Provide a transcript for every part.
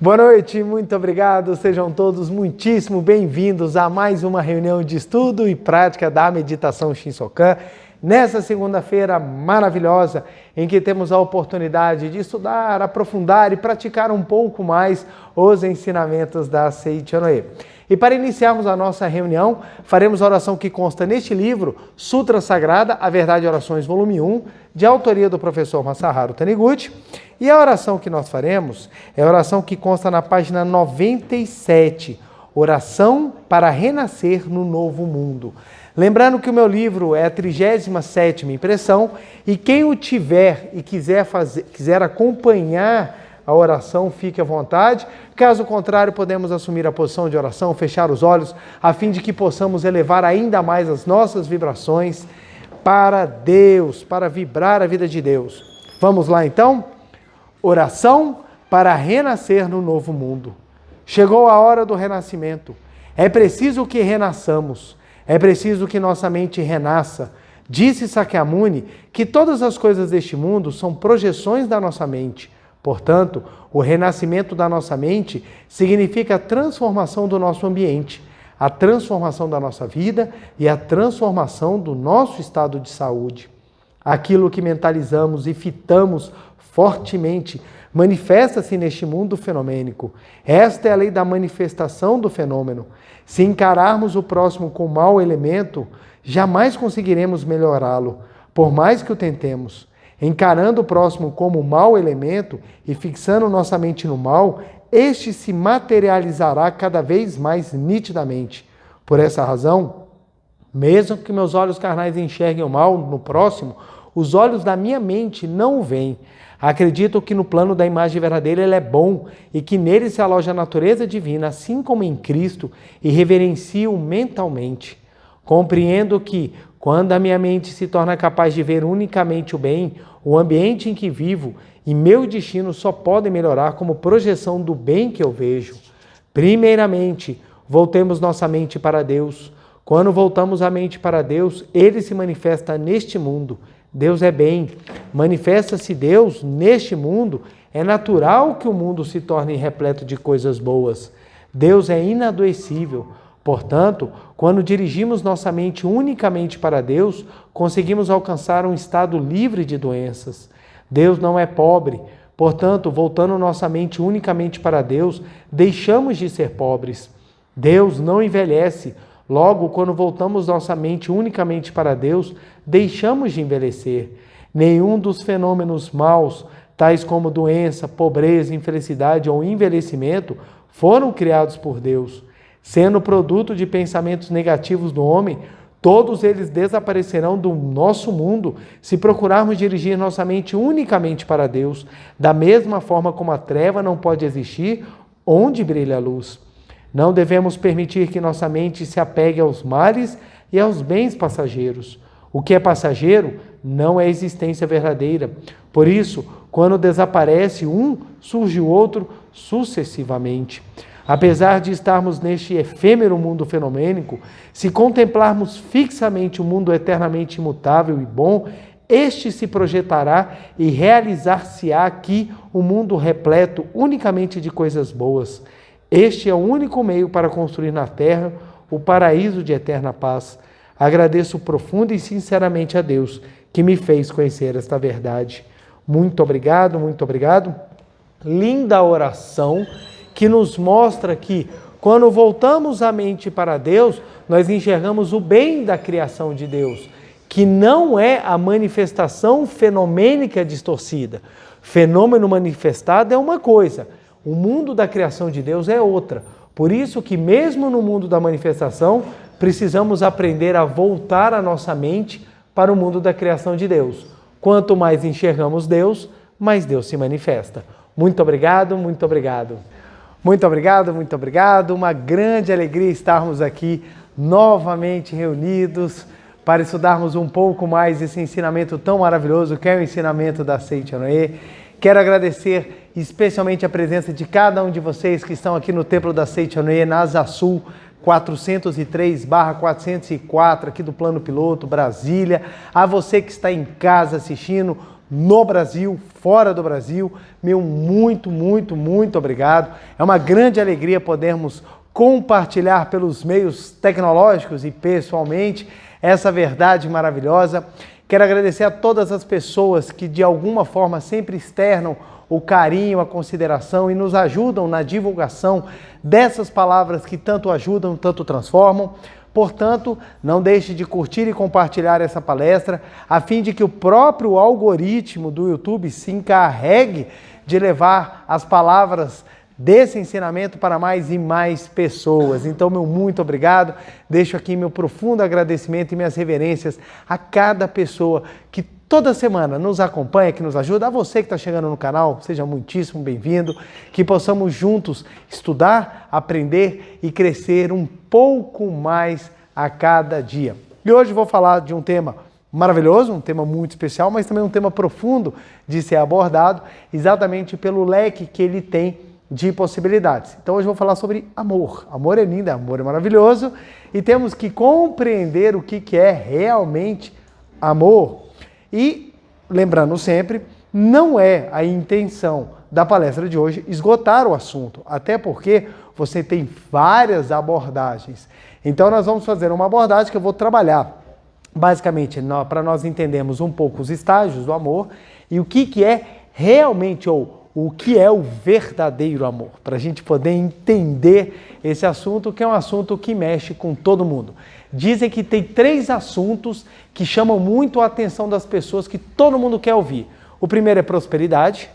Boa noite, muito obrigado. Sejam todos muitíssimo bem-vindos a mais uma reunião de estudo e prática da meditação Shinsokan. Nessa segunda-feira maravilhosa, em que temos a oportunidade de estudar, aprofundar e praticar um pouco mais os ensinamentos da Seiichi Onoe. E para iniciarmos a nossa reunião, faremos a oração que consta neste livro, Sutra Sagrada, A Verdade e Orações, volume 1, de autoria do professor Masaharu Taniguchi. E a oração que nós faremos é a oração que consta na página 97, Oração para Renascer no Novo Mundo. Lembrando que o meu livro é a 37ª impressão e quem o tiver e quiser acompanhar a oração, fique à vontade. Caso contrário, podemos assumir a posição de oração, fechar os olhos, a fim de que possamos elevar ainda mais as nossas vibrações para Deus, para vibrar a vida de Deus. Vamos lá então? Oração para renascer no novo mundo. Chegou a hora do renascimento. É preciso que renasçamos. É preciso que nossa mente renasça. Disse Sakyamuni que todas as coisas deste mundo são projeções da nossa mente. Portanto, o renascimento da nossa mente significa a transformação do nosso ambiente, a transformação da nossa vida e a transformação do nosso estado de saúde. Aquilo que mentalizamos e fitamos fortemente manifesta-se neste mundo fenomênico. Esta é a lei da manifestação do fenômeno. Se encararmos o próximo com mau elemento, jamais conseguiremos melhorá-lo, por mais que o tentemos. Encarando o próximo como mau elemento e fixando nossa mente no mal, este se materializará cada vez mais nitidamente. Por essa razão, mesmo que meus olhos carnais enxerguem o mal no próximo, os olhos da minha mente não o veem. Acredito que no plano da imagem verdadeira ele é bom e que nele se aloja a natureza divina, assim como em Cristo, e reverencio mentalmente. Compreendo que, quando a minha mente se torna capaz de ver unicamente o bem, o ambiente em que vivo e meu destino só podem melhorar como projeção do bem que eu vejo. Primeiramente, voltemos nossa mente para Deus. Quando voltamos a mente para Deus, Ele se manifesta neste mundo. Deus é bem. Manifesta-se Deus neste mundo, é natural que o mundo se torne repleto de coisas boas. Deus é inadoecível. Portanto, quando dirigimos nossa mente unicamente para Deus, conseguimos alcançar um estado livre de doenças. Deus não é pobre. Portanto, voltando nossa mente unicamente para Deus, deixamos de ser pobres. Deus não envelhece. Logo, quando voltamos nossa mente unicamente para Deus, deixamos de envelhecer. Nenhum dos fenômenos maus, tais como doença, pobreza, infelicidade ou envelhecimento, foram criados por Deus. Sendo produto de pensamentos negativos do homem, todos eles desaparecerão do nosso mundo se procurarmos dirigir nossa mente unicamente para Deus, da mesma forma como a treva não pode existir onde brilha a luz. Não devemos permitir que nossa mente se apegue aos males e aos bens passageiros. O que é passageiro não é existência verdadeira. Por isso, quando desaparece um, surge o outro sucessivamente. Apesar de estarmos neste efêmero mundo fenomênico, se contemplarmos fixamente o mundo eternamente imutável e bom, este se projetará e realizar-se-á aqui um mundo repleto unicamente de coisas boas. Este é o único meio para construir na Terra o paraíso de eterna paz. Agradeço profunda e sinceramente a Deus que me fez conhecer esta verdade. Muito obrigado, muito obrigado. Linda oração que nos mostra que quando voltamos a mente para Deus, nós enxergamos o bem da criação de Deus, que não é a manifestação fenomênica distorcida. Fenômeno manifestado é uma coisa, o mundo da criação de Deus é outra. Por isso que mesmo no mundo da manifestação, precisamos aprender a voltar a nossa mente para o mundo da criação de Deus. Quanto mais enxergamos Deus, mais Deus se manifesta. Muito obrigado, muito obrigado. Muito obrigado, muito obrigado. Uma grande alegria estarmos aqui novamente reunidos para estudarmos um pouco mais esse ensinamento tão maravilhoso que é o ensinamento da Seiichi Onoe. Quero agradecer especialmente a presença de cada um de vocês que estão aqui no Templo da Seiichi Onoe, na Asa Sul, 403/404, aqui do Plano Piloto, Brasília. A você que está em casa assistindo no Brasil, fora do Brasil. Meu muito, muito, muito obrigado. É uma grande alegria podermos compartilhar pelos meios tecnológicos e pessoalmente essa verdade maravilhosa. Quero agradecer a todas as pessoas que de alguma forma sempre externam o carinho, a consideração e nos ajudam na divulgação dessas palavras que tanto ajudam, tanto transformam. Portanto, não deixe de curtir e compartilhar essa palestra, a fim de que o próprio algoritmo do YouTube se encarregue de levar as palavras desse ensinamento para mais e mais pessoas. Então, meu muito obrigado. Deixo aqui meu profundo agradecimento e minhas reverências a cada pessoa que toda semana nos acompanha, que nos ajuda. A você que está chegando no canal, seja muitíssimo bem-vindo. Que possamos juntos estudar, aprender e crescer um pouco mais a cada dia. E hoje vou falar de um tema maravilhoso, um tema muito especial, mas também um tema profundo de ser abordado, exatamente pelo leque que ele tem de possibilidades. Então hoje eu vou falar sobre amor. Amor é lindo, amor é maravilhoso e temos que compreender o que é realmente amor. E lembrando sempre, não é a intenção da palestra de hoje esgotar o assunto, até porque você tem várias abordagens. Então nós vamos fazer uma abordagem que eu vou trabalhar basicamente para nós entendermos um pouco os estágios do amor e o que é realmente o que é o verdadeiro amor, para a gente poder entender esse assunto, que é um assunto que mexe com todo mundo. Dizem que tem 3 assuntos que chamam muito a atenção das pessoas, que todo mundo quer ouvir. O primeiro é prosperidade,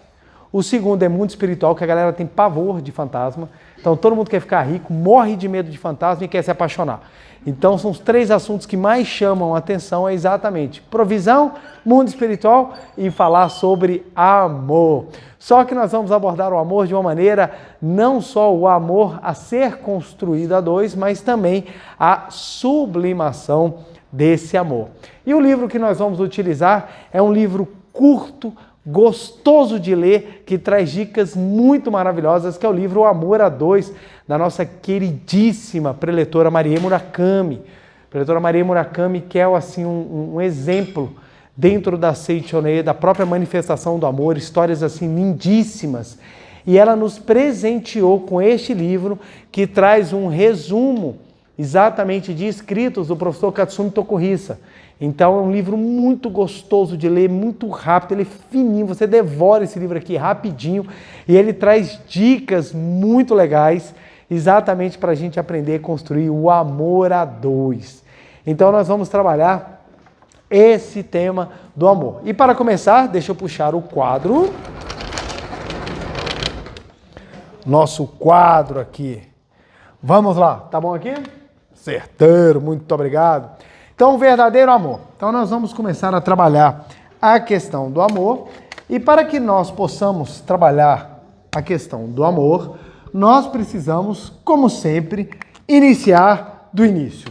o segundo é mundo espiritual, que a galera tem pavor de fantasma, então todo mundo quer ficar rico, morre de medo de fantasma e quer se apaixonar. Então são os 3 assuntos que mais chamam a atenção, é exatamente provisão, mundo espiritual e falar sobre amor. Só que nós vamos abordar o amor de uma maneira, não só o amor a ser construído a 2, mas também a sublimação desse amor. E o livro que nós vamos utilizar é um livro curto, gostoso de ler, que traz dicas muito maravilhosas, que é o livro O Amor a 2, da nossa queridíssima preletora Marie Murakami. Preletora Marie Murakami, que é assim, um exemplo dentro da Seichoné, da própria manifestação do amor, histórias assim lindíssimas. E ela nos presenteou com este livro, que traz um resumo exatamente de escritos do professor Katsumi Tokuhisa. Então é um livro muito gostoso de ler, muito rápido, ele é fininho, você devora esse livro aqui rapidinho e ele traz dicas muito legais, exatamente para a gente aprender a construir o amor a 2. Então nós vamos trabalhar esse tema do amor. E para começar, deixa eu puxar o quadro. Nosso quadro aqui. Vamos lá, tá bom aqui? Certeiro, muito obrigado. Então, o verdadeiro amor. Então, nós vamos começar a trabalhar a questão do amor. E para que nós possamos trabalhar a questão do amor, nós precisamos, como sempre, iniciar do início.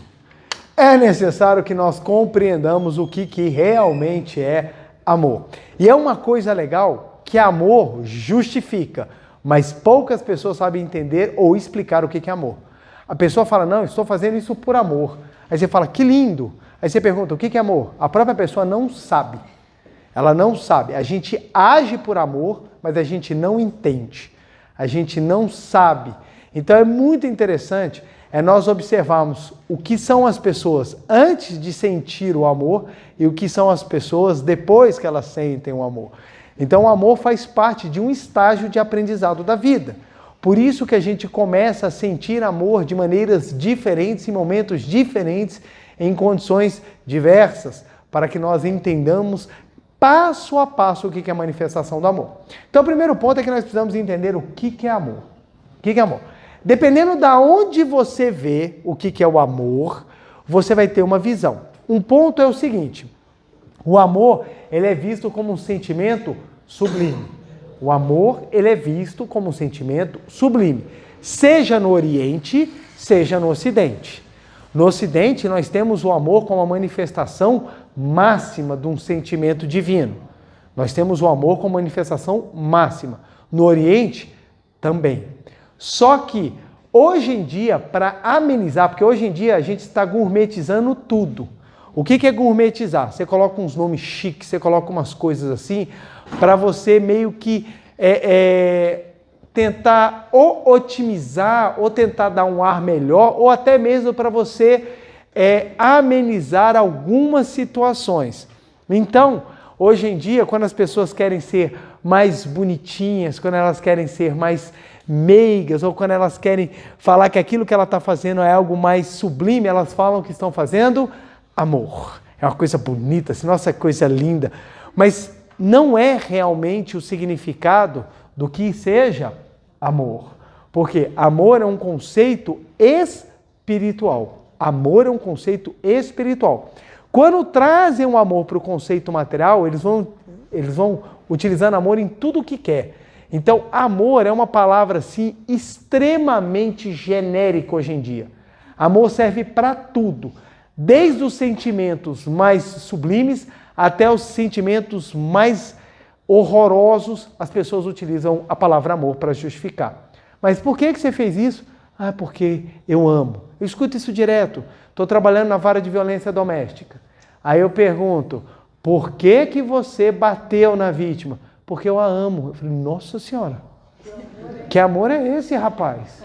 É necessário que nós compreendamos o que realmente é amor. E é uma coisa legal que amor justifica, mas poucas pessoas sabem entender ou explicar o que é amor. A pessoa fala, não, eu estou fazendo isso por amor. Aí você fala, que lindo. Aí você pergunta, o que é amor? A própria pessoa não sabe. Ela não sabe. A gente age por amor, mas a gente não entende. A gente não sabe. Então é muito interessante nós observarmos o que são as pessoas antes de sentir o amor e o que são as pessoas depois que elas sentem o amor. Então o amor faz parte de um estágio de aprendizado da vida. Por isso que a gente começa a sentir amor de maneiras diferentes, em momentos diferentes, em condições diversas, para que nós entendamos passo a passo o que é a manifestação do amor. Então o primeiro ponto é que nós precisamos entender o que é amor. O que é amor? Dependendo de onde você vê o que é o amor, você vai ter uma visão. Um ponto é o seguinte, o amor ele é visto como um sentimento sublime. O amor ele é visto como um sentimento sublime, seja no Oriente, seja no Ocidente. No Ocidente, nós temos o amor como a manifestação máxima de um sentimento divino. Nós temos o amor como manifestação máxima. No Oriente, também. Só que, hoje em dia, para amenizar, porque hoje em dia a gente está gourmetizando tudo. O que é gourmetizar? Você coloca uns nomes chiques, você coloca umas coisas assim, para você meio que tentar ou otimizar, ou tentar dar um ar melhor, ou até mesmo para você amenizar algumas situações. Então, hoje em dia, quando as pessoas querem ser mais bonitinhas, quando elas querem ser mais meigas, ou quando elas querem falar que aquilo que ela está fazendo é algo mais sublime, elas falam que estão fazendo amor. É uma coisa bonita, assim, nossa, coisa linda. Mas não é realmente o significado do que seja amor. Porque amor é um conceito espiritual. Amor é um conceito espiritual. Quando trazem o amor para o conceito material, eles vão utilizando amor em tudo o que quer. Então, amor é uma palavra, assim, extremamente genérica hoje em dia. Amor serve para tudo, desde os sentimentos mais sublimes até os sentimentos mais horrorosos, as pessoas utilizam a palavra amor para justificar. Mas por que você fez isso? Ah, porque eu amo. Eu escuto isso direto. Estou trabalhando na vara de violência doméstica. Aí eu pergunto, por que você bateu na vítima? Porque eu a amo. Eu falei, nossa senhora, que amor é esse, rapaz?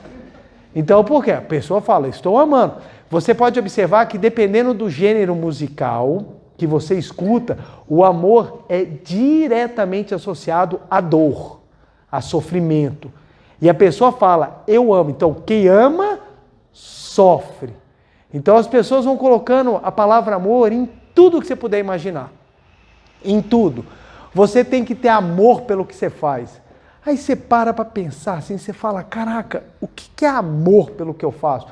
Então, por quê? A pessoa fala, estou amando. Você pode observar que dependendo do gênero musical que você escuta, o amor é diretamente associado à dor, a sofrimento. E a pessoa fala, eu amo. Então, quem ama, sofre. Então, as pessoas vão colocando a palavra amor em tudo que você puder imaginar. Em tudo. Você tem que ter amor pelo que você faz. Aí você para pensar assim, você fala, caraca, o que é amor pelo que eu faço?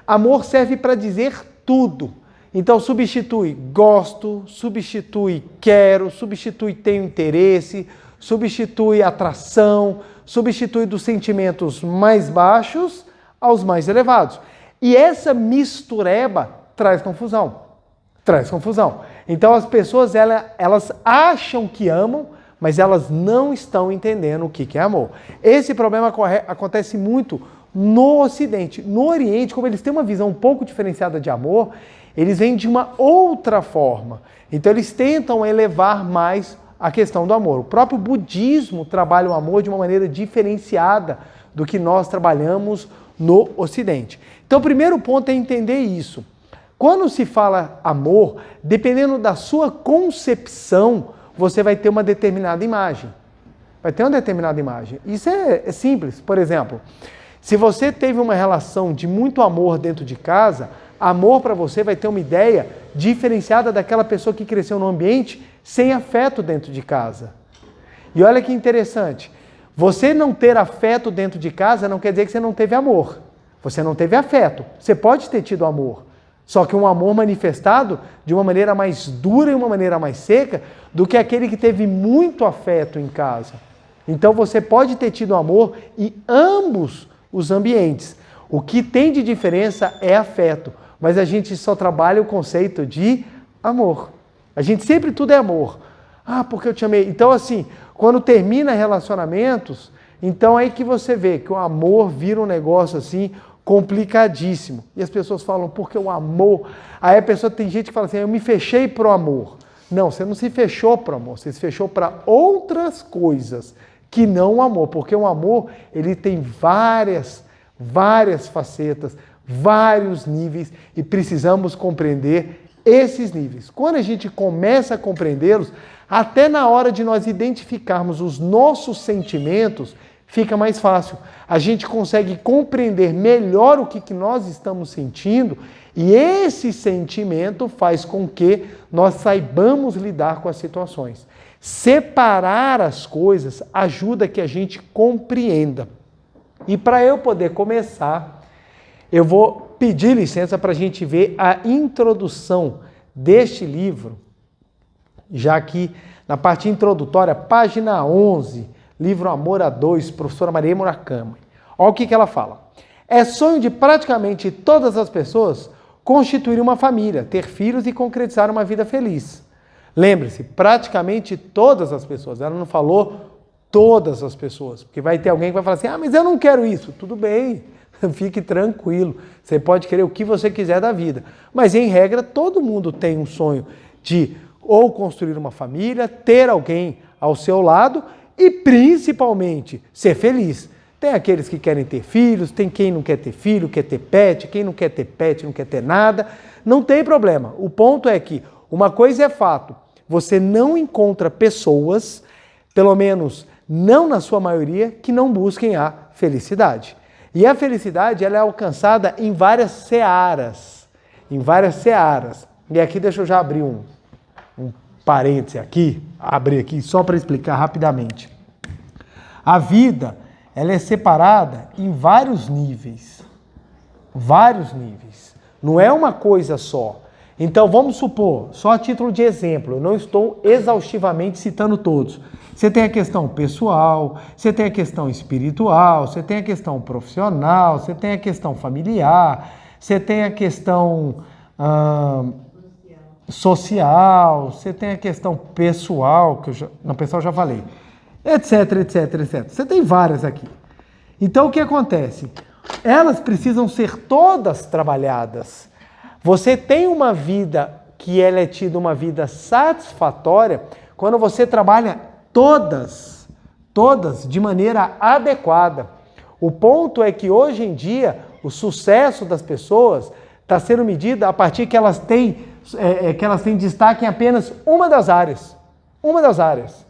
Amor serve para dizer tudo. Então substitui gosto, substitui quero, substitui tenho interesse, substitui atração, substitui dos sentimentos mais baixos aos mais elevados. E essa mistureba traz confusão. Traz confusão. Então as pessoas elas acham que amam, mas elas não estão entendendo o que é amor. Esse problema acontece muito no Ocidente. No Oriente, como eles têm uma visão um pouco diferenciada de amor, eles vêm de uma outra forma. Então eles tentam elevar mais a questão do amor. O próprio budismo trabalha o amor de uma maneira diferenciada do que nós trabalhamos no Ocidente. Então o primeiro ponto é entender isso. Quando se fala amor, dependendo da sua concepção, você vai ter uma determinada imagem. Vai ter uma determinada imagem. Isso é simples. Por exemplo, se você teve uma relação de muito amor dentro de casa, amor para você vai ter uma ideia diferenciada daquela pessoa que cresceu no ambiente sem afeto dentro de casa. E olha que interessante. Você não ter afeto dentro de casa não quer dizer que você não teve amor. Você não teve afeto. Você pode ter tido amor. Só que um amor manifestado de uma maneira mais dura e uma maneira mais seca do que aquele que teve muito afeto em casa. Então você pode ter tido amor em ambos os ambientes. O que tem de diferença é afeto, mas a gente só trabalha o conceito de amor. A gente sempre tudo é amor. Ah, porque eu te amei. Então assim, quando termina relacionamentos, então é aí que você vê que o amor vira um negócio assim complicadíssimo. E as pessoas falam, porque o amor... Aí a pessoa tem gente que fala assim, eu me fechei pro amor. Não, você não se fechou pro amor, você se fechou para outras coisas que não o amor, porque o amor, ele tem várias facetas, vários níveis e precisamos compreender esses níveis. Quando a gente começa a compreendê-los, até na hora de nós identificarmos os nossos sentimentos, fica mais fácil. A gente consegue compreender melhor o que nós estamos sentindo e esse sentimento faz com que nós saibamos lidar com as situações. Separar as coisas ajuda que a gente compreenda. E para eu poder começar, eu vou pedir licença para a gente ver a introdução deste livro, já aqui na parte introdutória, página 11, livro Amor a Dois, professora Maria Murakami. Olha o que ela fala. É sonho de praticamente todas as pessoas constituir uma família, ter filhos e concretizar uma vida feliz. Lembre-se, praticamente todas as pessoas. Ela não falou todas as pessoas, porque vai ter alguém que vai falar assim, ah, mas eu não quero isso. Tudo bem, Fique tranquilo, você pode querer o que você quiser da vida. Mas, em regra, todo mundo tem um sonho de ou construir uma família, ter alguém ao seu lado e, principalmente, ser feliz. Tem aqueles que querem ter filhos, tem quem não quer ter filho, quer ter pet, quem não quer ter pet, não quer ter nada. Não tem problema. O ponto é que uma coisa é fato, você não encontra pessoas, pelo menos não na sua maioria, que não busquem a felicidade. E a felicidade ela é alcançada em várias searas. Em várias searas. E aqui deixa eu já abrir um parêntese aqui, abrir aqui só para explicar rapidamente. A vida ela é separada em vários níveis. Vários níveis. Não é uma coisa só. Então vamos supor, só a título de exemplo, eu não estou exaustivamente citando todos. Você tem a questão pessoal, você tem a questão espiritual, você tem a questão profissional, você tem a questão familiar, você tem a questão social, você tem a questão pessoal, pessoal já falei, etc, etc, etc. Você tem várias aqui. Então o que acontece? Elas precisam ser todas trabalhadas. Você tem uma vida que ela é tida uma vida satisfatória quando você trabalha todas de maneira adequada. O ponto é que hoje em dia o sucesso das pessoas está sendo medido a partir que elas têm destaque em apenas uma das áreas. Uma das áreas.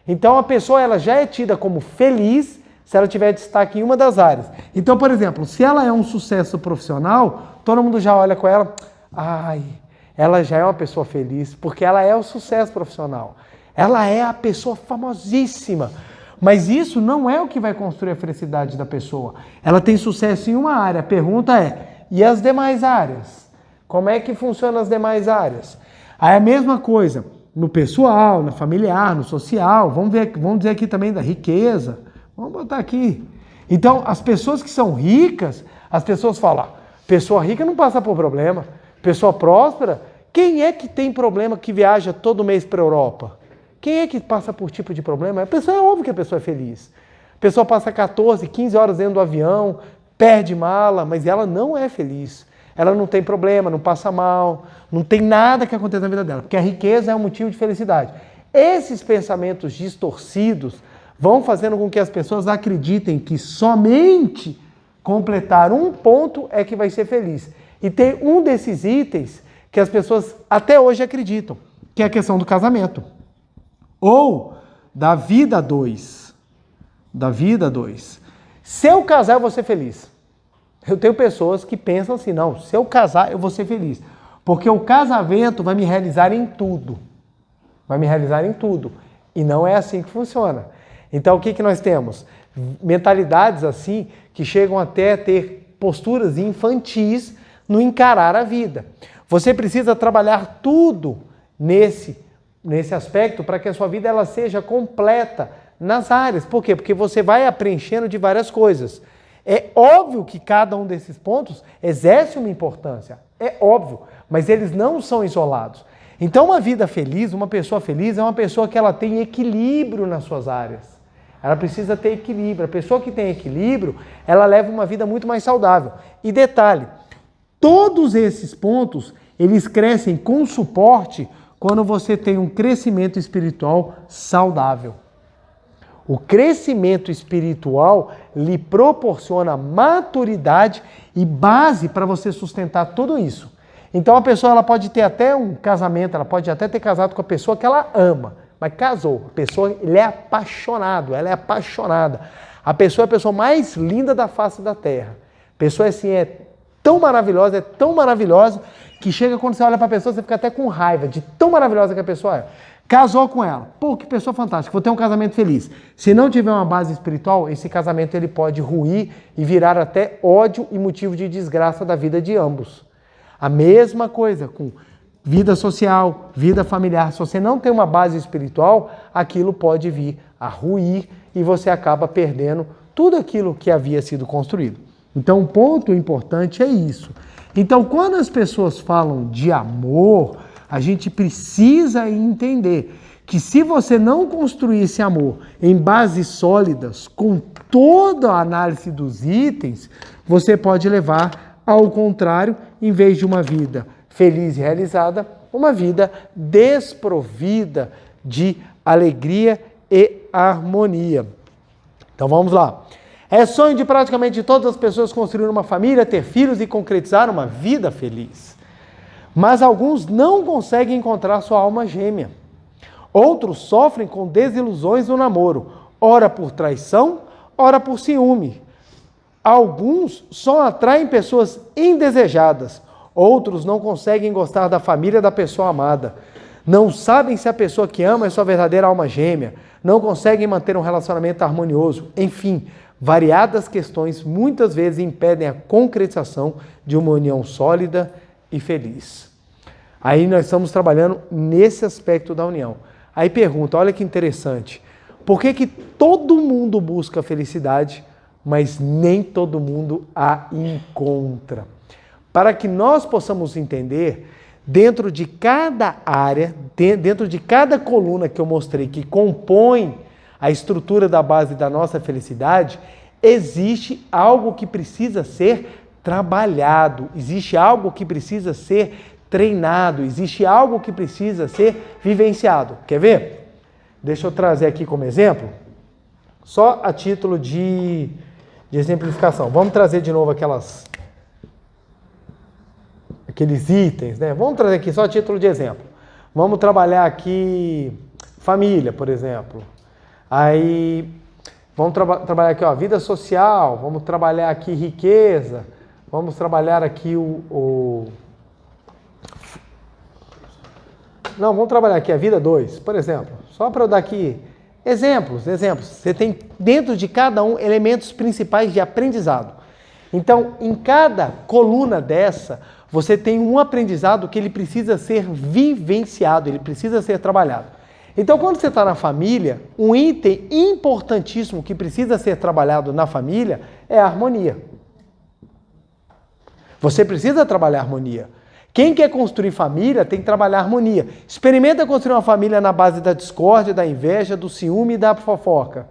Então a pessoa ela já é tida como feliz se ela tiver destaque em uma das áreas. Então, por exemplo, se ela é um sucesso profissional, todo mundo já olha com ela, ela já é uma pessoa feliz, porque ela é o sucesso profissional. Ela é a pessoa famosíssima. Mas isso não é o que vai construir a felicidade da pessoa. Ela tem sucesso em uma área. A pergunta é, e as demais áreas? Como é que funcionam as demais áreas? Aí a mesma coisa, no pessoal, no familiar, no social, vamos dizer aqui também da riqueza. Vamos botar aqui. Então, as pessoas que são ricas, as pessoas falam, pessoa rica não passa por problema. Pessoa próspera, quem é que tem problema que viaja todo mês para a Europa? Quem é que passa por tipo de problema? É óbvio que a pessoa é feliz. A pessoa passa 14, 15 horas dentro do avião, perde mala, mas ela não é feliz. Ela não tem problema, não passa mal, não tem nada que aconteça na vida dela, porque a riqueza é um motivo de felicidade. Esses pensamentos distorcidos vão fazendo com que as pessoas acreditem que somente completar um ponto é que vai ser feliz. E tem um desses itens que as pessoas até hoje acreditam, que é a questão do casamento. Ou da vida 2. Da vida 2. Se eu casar, eu vou ser feliz. Eu tenho pessoas que pensam assim, não, se eu casar, eu vou ser feliz. Porque o casamento vai me realizar em tudo. Vai me realizar em tudo. E não é assim que funciona. Então, o que nós temos? Mentalidades assim que chegam até a ter posturas infantis no encarar a vida. Você precisa trabalhar tudo nesse aspecto para que a sua vida ela seja completa nas áreas. Por quê? Porque você vai preenchendo de várias coisas. É óbvio que cada um desses pontos exerce uma importância. É óbvio, mas eles não são isolados. Então, uma vida feliz, uma pessoa feliz é uma pessoa que ela tem equilíbrio nas suas áreas. Ela precisa ter equilíbrio. A pessoa que tem equilíbrio, ela leva uma vida muito mais saudável. E detalhe, todos esses pontos, eles crescem com suporte quando você tem um crescimento espiritual saudável. O crescimento espiritual lhe proporciona maturidade e base para você sustentar tudo isso. Então a pessoa ela pode ter até um casamento, ela pode até ter casado com a pessoa que ela ama, mas casou. A pessoa ele é apaixonado, ela é apaixonada. A pessoa é a pessoa mais linda da face da terra. A pessoa assim é tão maravilhosa que chega quando você olha para a pessoa, você fica até com raiva de tão maravilhosa que a pessoa é. Casou com ela. Pô, que pessoa fantástica. Vou ter um casamento feliz. Se não tiver uma base espiritual, esse casamento ele pode ruir e virar até ódio e motivo de desgraça da vida de ambos. A mesma coisa com vida social, vida familiar. Se você não tem uma base espiritual, aquilo pode vir a ruir e você acaba perdendo tudo aquilo que havia sido construído. Então, um ponto importante é isso. Então, quando as pessoas falam de amor, a gente precisa entender que se você não construir esse amor em bases sólidas, com toda a análise dos itens, você pode levar ao contrário, em vez de uma vida feliz e realizada, uma vida desprovida de alegria e harmonia. Então vamos lá. É sonho de praticamente todas as pessoas construir uma família, ter filhos e concretizar uma vida feliz. Mas alguns não conseguem encontrar sua alma gêmea. Outros sofrem com desilusões no namoro, ora por traição, ora por ciúme. Alguns só atraem pessoas indesejadas. Outros não conseguem gostar da família da pessoa amada. Não sabem se a pessoa que ama é sua verdadeira alma gêmea. Não conseguem manter um relacionamento harmonioso. Enfim, variadas questões muitas vezes impedem a concretização de uma união sólida e feliz. Aí nós estamos trabalhando nesse aspecto da união. Aí pergunta, olha que interessante, por que todo mundo busca a felicidade, mas nem todo mundo a encontra? Para que nós possamos entender, dentro de cada área, dentro de cada coluna que eu mostrei, que compõe a estrutura da base da nossa felicidade, existe algo que precisa ser trabalhado, existe algo que precisa ser treinado, existe algo que precisa ser vivenciado. Quer ver? Deixa eu trazer aqui como exemplo, só a título de exemplificação. Vamos trazer de novo aqueles itens, né? Vamos trazer aqui só a título de exemplo. Vamos trabalhar aqui família, por exemplo. Aí, vamos trabalhar aqui, ó, vida social, vamos trabalhar aqui riqueza, vamos trabalhar aqui Não, vamos trabalhar aqui a vida 2, por exemplo. Só para eu dar aqui exemplos. Você tem dentro de cada um elementos principais de aprendizado. Então, em cada coluna dessa, você tem um aprendizado que ele precisa ser vivenciado, ele precisa ser trabalhado. Então, quando você está na família, um item importantíssimo que precisa ser trabalhado na família é a harmonia. Você precisa trabalhar a harmonia. Quem quer construir família tem que trabalhar a harmonia. Experimenta construir uma família na base da discórdia, da inveja, do ciúme e da fofoca.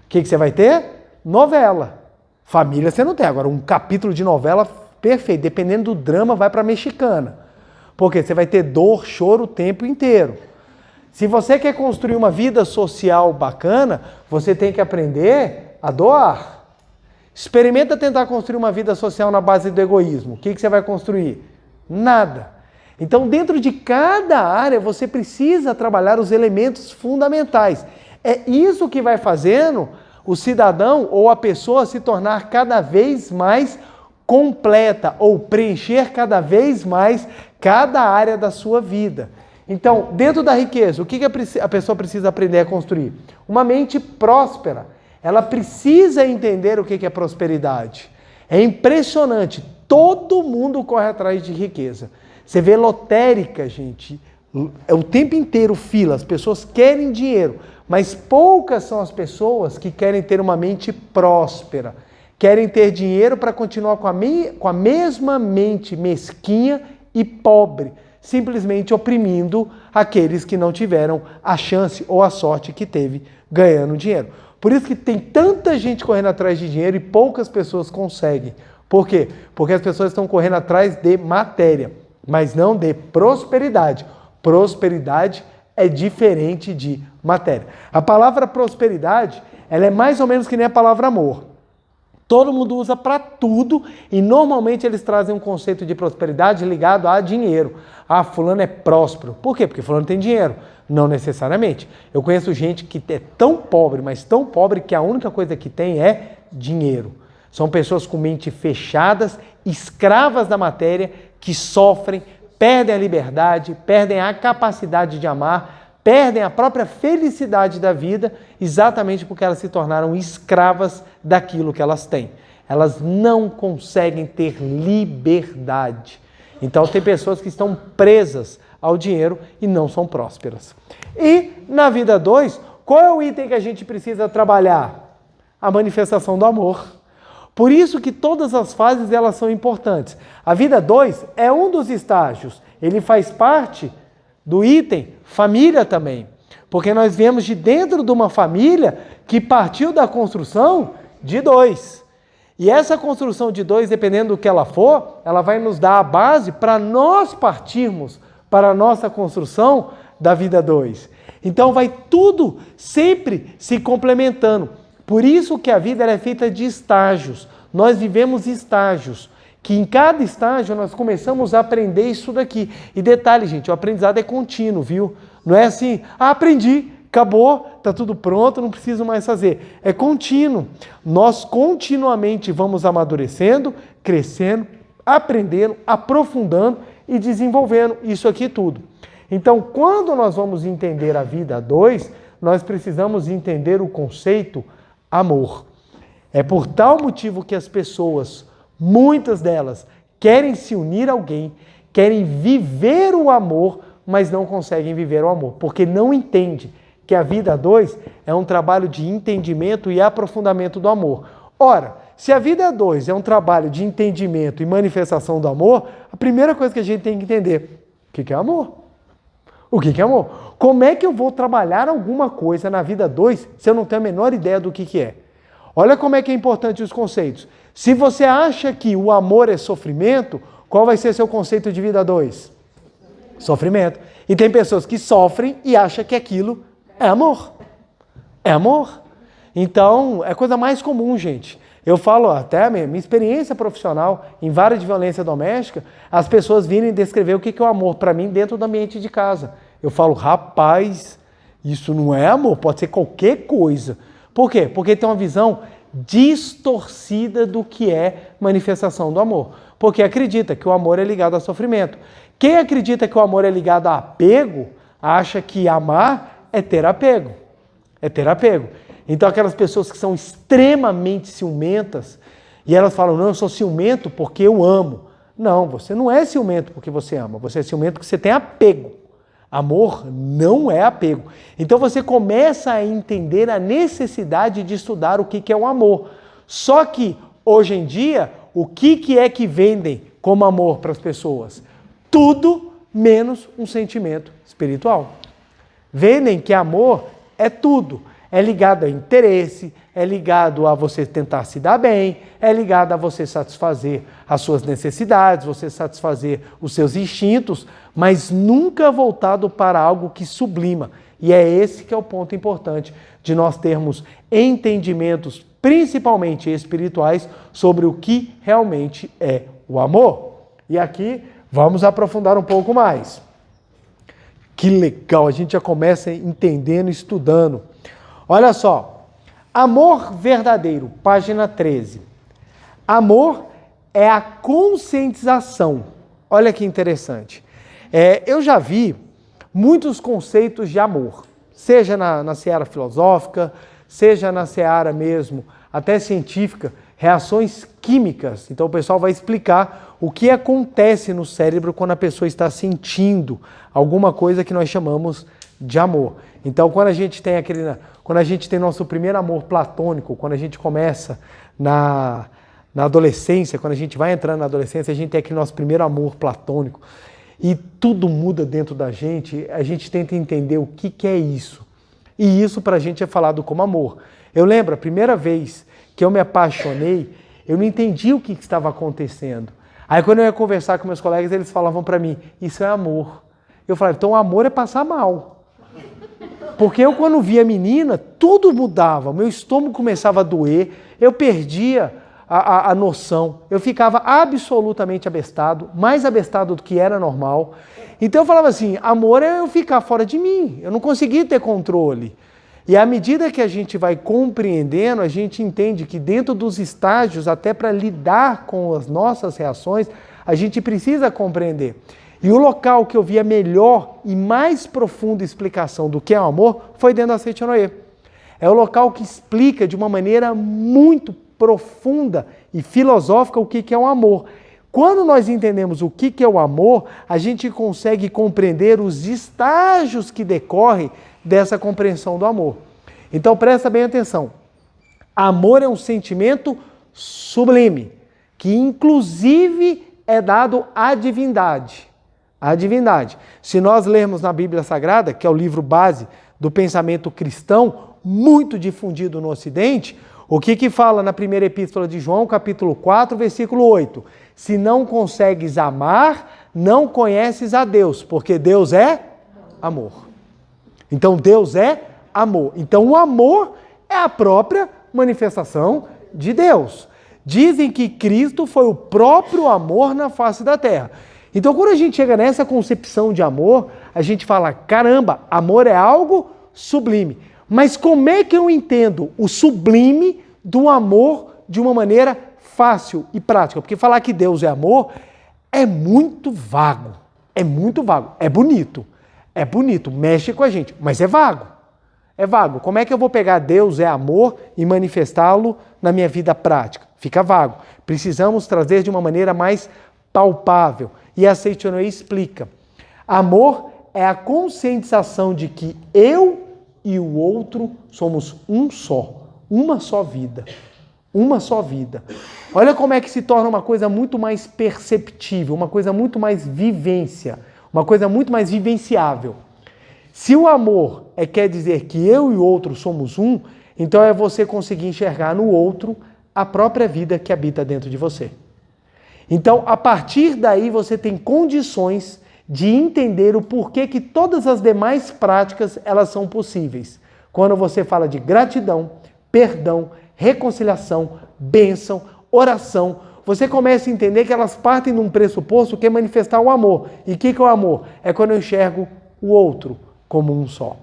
O que você vai ter? Novela. Família você não tem. Agora, um capítulo de novela perfeito. Dependendo do drama, vai para a mexicana. Porque você vai ter dor, choro o tempo inteiro. Se você quer construir uma vida social bacana, você tem que aprender a doar. Experimenta tentar construir uma vida social na base do egoísmo. O que você vai construir? Nada. Então, dentro de cada área, você precisa trabalhar os elementos fundamentais. É isso que vai fazendo o cidadão ou a pessoa se tornar cada vez mais completa ou preencher cada vez mais cada área da sua vida. Então, dentro da riqueza, o que a pessoa precisa aprender a construir? Uma mente próspera. Ela precisa entender o que é prosperidade. É impressionante. Todo mundo corre atrás de riqueza. Você vê lotérica, gente, é o tempo inteiro fila, as pessoas querem dinheiro, mas poucas são as pessoas que querem ter uma mente próspera, querem ter dinheiro para continuar com a mesma mente mesquinha e pobre, simplesmente oprimindo aqueles que não tiveram a chance ou a sorte que teve ganhando dinheiro. Por isso que tem tanta gente correndo atrás de dinheiro e poucas pessoas conseguem. Por quê? Porque as pessoas estão correndo atrás de matéria, mas não de prosperidade. Prosperidade é diferente de matéria. A palavra prosperidade, ela é mais ou menos que nem a palavra amor. Todo mundo usa para tudo e normalmente eles trazem um conceito de prosperidade ligado a dinheiro. Ah, fulano é próspero. Por quê? Porque fulano tem dinheiro. Não necessariamente. Eu conheço gente que é tão pobre, mas tão pobre que a única coisa que tem é dinheiro. São pessoas com mente fechadas, escravas da matéria, que sofrem, perdem a liberdade, perdem a capacidade de amar, perdem a própria felicidade da vida, exatamente porque elas se tornaram escravas daquilo que elas têm. Elas não conseguem ter liberdade. Então tem pessoas que estão presas ao dinheiro e não são prósperas. E na vida 2, qual é o item que a gente precisa trabalhar? A manifestação do amor. Por isso que todas as fases elas são importantes. A vida 2 é um dos estágios. Ele faz parte do item família também. Porque nós viemos de dentro de uma família que partiu da construção De dois. E essa construção de dois, dependendo do que ela for, ela vai nos dar a base para nós partirmos para a nossa construção da vida dois. Então vai tudo sempre se complementando. Por isso que a vida ela é feita de estágios. Nós vivemos estágios, que em cada estágio nós começamos a aprender isso daqui. E detalhe, gente, o aprendizado é contínuo, viu? Não é assim, aprendi, acabou, está tudo pronto, não preciso mais fazer. É contínuo. Nós continuamente vamos amadurecendo, crescendo, aprendendo, aprofundando e desenvolvendo isso aqui tudo. Então, quando nós vamos entender a vida a dois, nós precisamos entender o conceito amor. É por tal motivo que as pessoas, muitas delas, querem se unir a alguém, querem viver o amor, mas não conseguem viver o amor, porque não entendem que a vida a dois é um trabalho de entendimento e aprofundamento do amor. Ora, se a vida a dois é um trabalho de entendimento e manifestação do amor, a primeira coisa que a gente tem que entender, o que é amor? O que é amor? Como é que eu vou trabalhar alguma coisa na vida a dois se eu não tenho a menor ideia do que é? Olha como é que é importante os conceitos. Se você acha que o amor é sofrimento, qual vai ser seu conceito de vida a dois? Sofrimento. E tem pessoas que sofrem e acham que aquilo é amor. É amor. Então, é a coisa mais comum, gente. Eu falo até a minha experiência profissional em várias de violência doméstica, as pessoas virem descrever o que é o amor para mim dentro do ambiente de casa. Eu falo, rapaz, isso não é amor, pode ser qualquer coisa. Por quê? Porque tem uma visão distorcida do que é manifestação do amor. Porque acredita que o amor é ligado a sofrimento. Quem acredita que o amor é ligado a apego, acha que amar é ter apego. É ter apego. Então aquelas pessoas que são extremamente ciumentas, e elas falam, não, eu sou ciumento porque eu amo. Não, você não é ciumento porque você ama, você é ciumento porque você tem apego. Amor não é apego. Então você começa a entender a necessidade de estudar o que é o amor. Só que, hoje em dia, o que é que vendem como amor para as pessoas? Tudo menos um sentimento espiritual. Vendem que amor é tudo. É ligado a interesse, é ligado a você tentar se dar bem, é ligado a você satisfazer as suas necessidades, você satisfazer os seus instintos, mas nunca voltado para algo que sublima. E é esse que é o ponto importante de nós termos entendimentos, principalmente espirituais, sobre o que realmente é o amor. E aqui vamos aprofundar um pouco mais. Que legal, a gente já começa entendendo, estudando. Olha só, amor verdadeiro, página 13. Amor é a conscientização. Olha que interessante. Eu já vi muitos conceitos de amor, seja na seara filosófica, seja na seara mesmo, até científica, reações químicas. Então o pessoal vai explicar o que acontece no cérebro quando a pessoa está sentindo alguma coisa que nós chamamos de amor. Então quando a gente tem nosso primeiro amor platônico, quando a gente começa na adolescência, quando a gente vai entrando na adolescência, a gente tem aquele nosso primeiro amor platônico e tudo muda dentro da gente, a gente tenta entender o que é isso. E isso pra gente é falado como amor. Eu lembro, a primeira vez que eu me apaixonei, eu não entendi o que estava acontecendo. Aí quando eu ia conversar com meus colegas, eles falavam para mim, isso é amor. Eu falava, então amor é passar mal. Porque eu quando via a menina, tudo mudava, meu estômago começava a doer, eu perdia a noção, eu ficava absolutamente abestado, mais abestado do que era normal. Então eu falava assim, amor é eu ficar fora de mim, eu não conseguia ter controle. E à medida que a gente vai compreendendo, a gente entende que dentro dos estágios, até para lidar com as nossas reações, a gente precisa compreender. E o local que eu vi a melhor e mais profunda explicação do que é o amor foi dentro da Seite Noé. É o local que explica de uma maneira muito profunda e filosófica o que é o amor. Quando nós entendemos o que é o amor, a gente consegue compreender os estágios que decorrem dessa compreensão do amor. Então presta bem atenção. Amor é um sentimento sublime, que inclusive é dado à divindade. A divindade. Se nós lermos na Bíblia Sagrada, que é o livro base do pensamento cristão, muito difundido no Ocidente, O que fala na primeira epístola de João, capítulo 4, versículo 8? Se não consegues amar, não conheces a Deus, porque Deus é amor. Então Deus é amor. Então o amor é a própria manifestação de Deus. Dizem que Cristo foi o próprio amor na face da terra. Então quando a gente chega nessa concepção de amor, a gente fala, caramba, amor é algo sublime. Mas como é que eu entendo o sublime do amor de uma maneira fácil e prática? Porque falar que Deus é amor é muito vago. É muito vago. É bonito, mexe com a gente, mas é vago. É vago. Como é que eu vou pegar Deus é amor e manifestá-lo na minha vida prática? Fica vago. Precisamos trazer de uma maneira mais palpável. E a Seitonoi explica. Amor é a conscientização de que eu e o outro somos um só, uma só vida. Uma só vida. Olha como é que se torna uma coisa muito mais perceptível, uma coisa muito mais vivência, uma coisa muito mais vivenciável. Se o amor quer dizer que eu e o outro somos um, então é você conseguir enxergar no outro a própria vida que habita dentro de você. Então, a partir daí, você tem condições de entender o porquê que todas as demais práticas elas são possíveis. Quando você fala de gratidão, perdão, reconciliação, bênção, oração, você começa a entender que elas partem de um pressuposto que é manifestar o amor. E o que é o amor? É quando eu enxergo o outro como um só.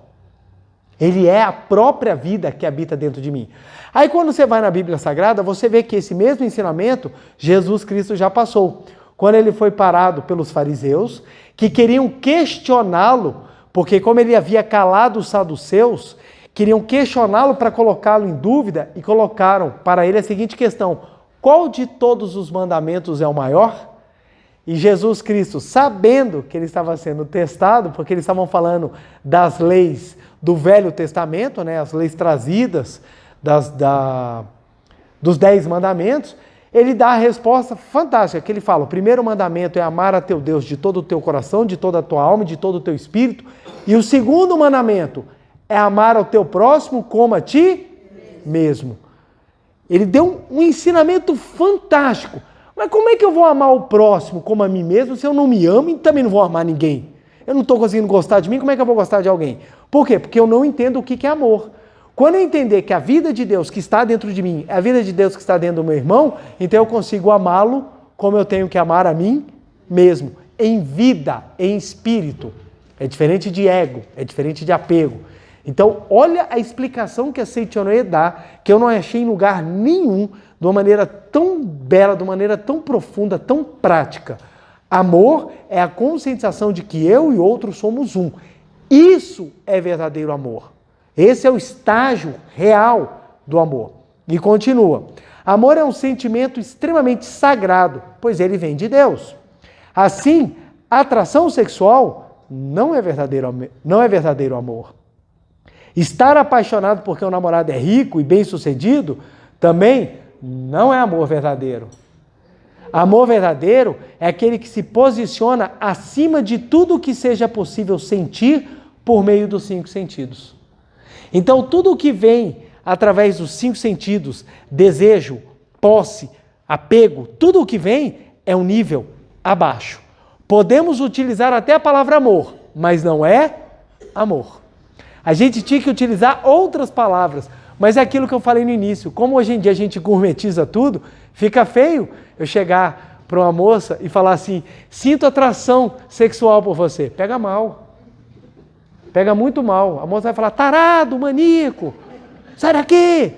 Ele é a própria vida que habita dentro de mim. Aí quando você vai na Bíblia Sagrada, você vê que esse mesmo ensinamento, Jesus Cristo já passou. Quando ele foi parado pelos fariseus, que queriam questioná-lo, porque como ele havia calado os saduceus, queriam questioná-lo para colocá-lo em dúvida e colocaram para ele a seguinte questão: qual de todos os mandamentos é o maior? E Jesus Cristo, sabendo que ele estava sendo testado, porque eles estavam falando das leis do Velho Testamento, né, as leis trazidas dos 10 mandamentos, ele dá a resposta fantástica, que ele fala, o primeiro mandamento é amar a teu Deus de todo o teu coração, de toda a tua alma, de todo o teu espírito, e o segundo mandamento é amar ao teu próximo como a ti mesmo. Ele deu um ensinamento fantástico. Mas como é que eu vou amar o próximo como a mim mesmo se eu não me amo e também não vou amar ninguém? Eu não estou conseguindo gostar de mim, como é que eu vou gostar de alguém? Por quê? Porque eu não entendo o que é amor. Quando eu entender que a vida de Deus que está dentro de mim é a vida de Deus que está dentro do meu irmão, então eu consigo amá-lo como eu tenho que amar a mim mesmo, em vida, em espírito. É diferente de ego, é diferente de apego. Então, olha a explicação que a Seitonoi dá, que eu não achei em lugar nenhum, de uma maneira tão bela, de uma maneira tão profunda, tão prática. Amor é a conscientização de que eu e outro somos um. Isso é verdadeiro amor. Esse é o estágio real do amor. E continua. Amor é um sentimento extremamente sagrado, pois ele vem de Deus. Assim, a atração sexual não é verdadeiro amor. Estar apaixonado porque o namorado é rico e bem-sucedido também não é amor verdadeiro. Amor verdadeiro é aquele que se posiciona acima de tudo que seja possível sentir por meio dos 5 sentidos. Então, tudo o que vem através dos 5 sentidos, desejo, posse, apego, tudo o que vem é um nível abaixo. Podemos utilizar até a palavra amor, mas não é amor. A gente tinha que utilizar outras palavras, mas é aquilo que eu falei no início. Como hoje em dia a gente gourmetiza tudo, fica feio eu chegar para uma moça e falar assim, sinto atração sexual por você. Pega mal. Pega muito mal. A moça vai falar, tarado, maníaco, sai daqui.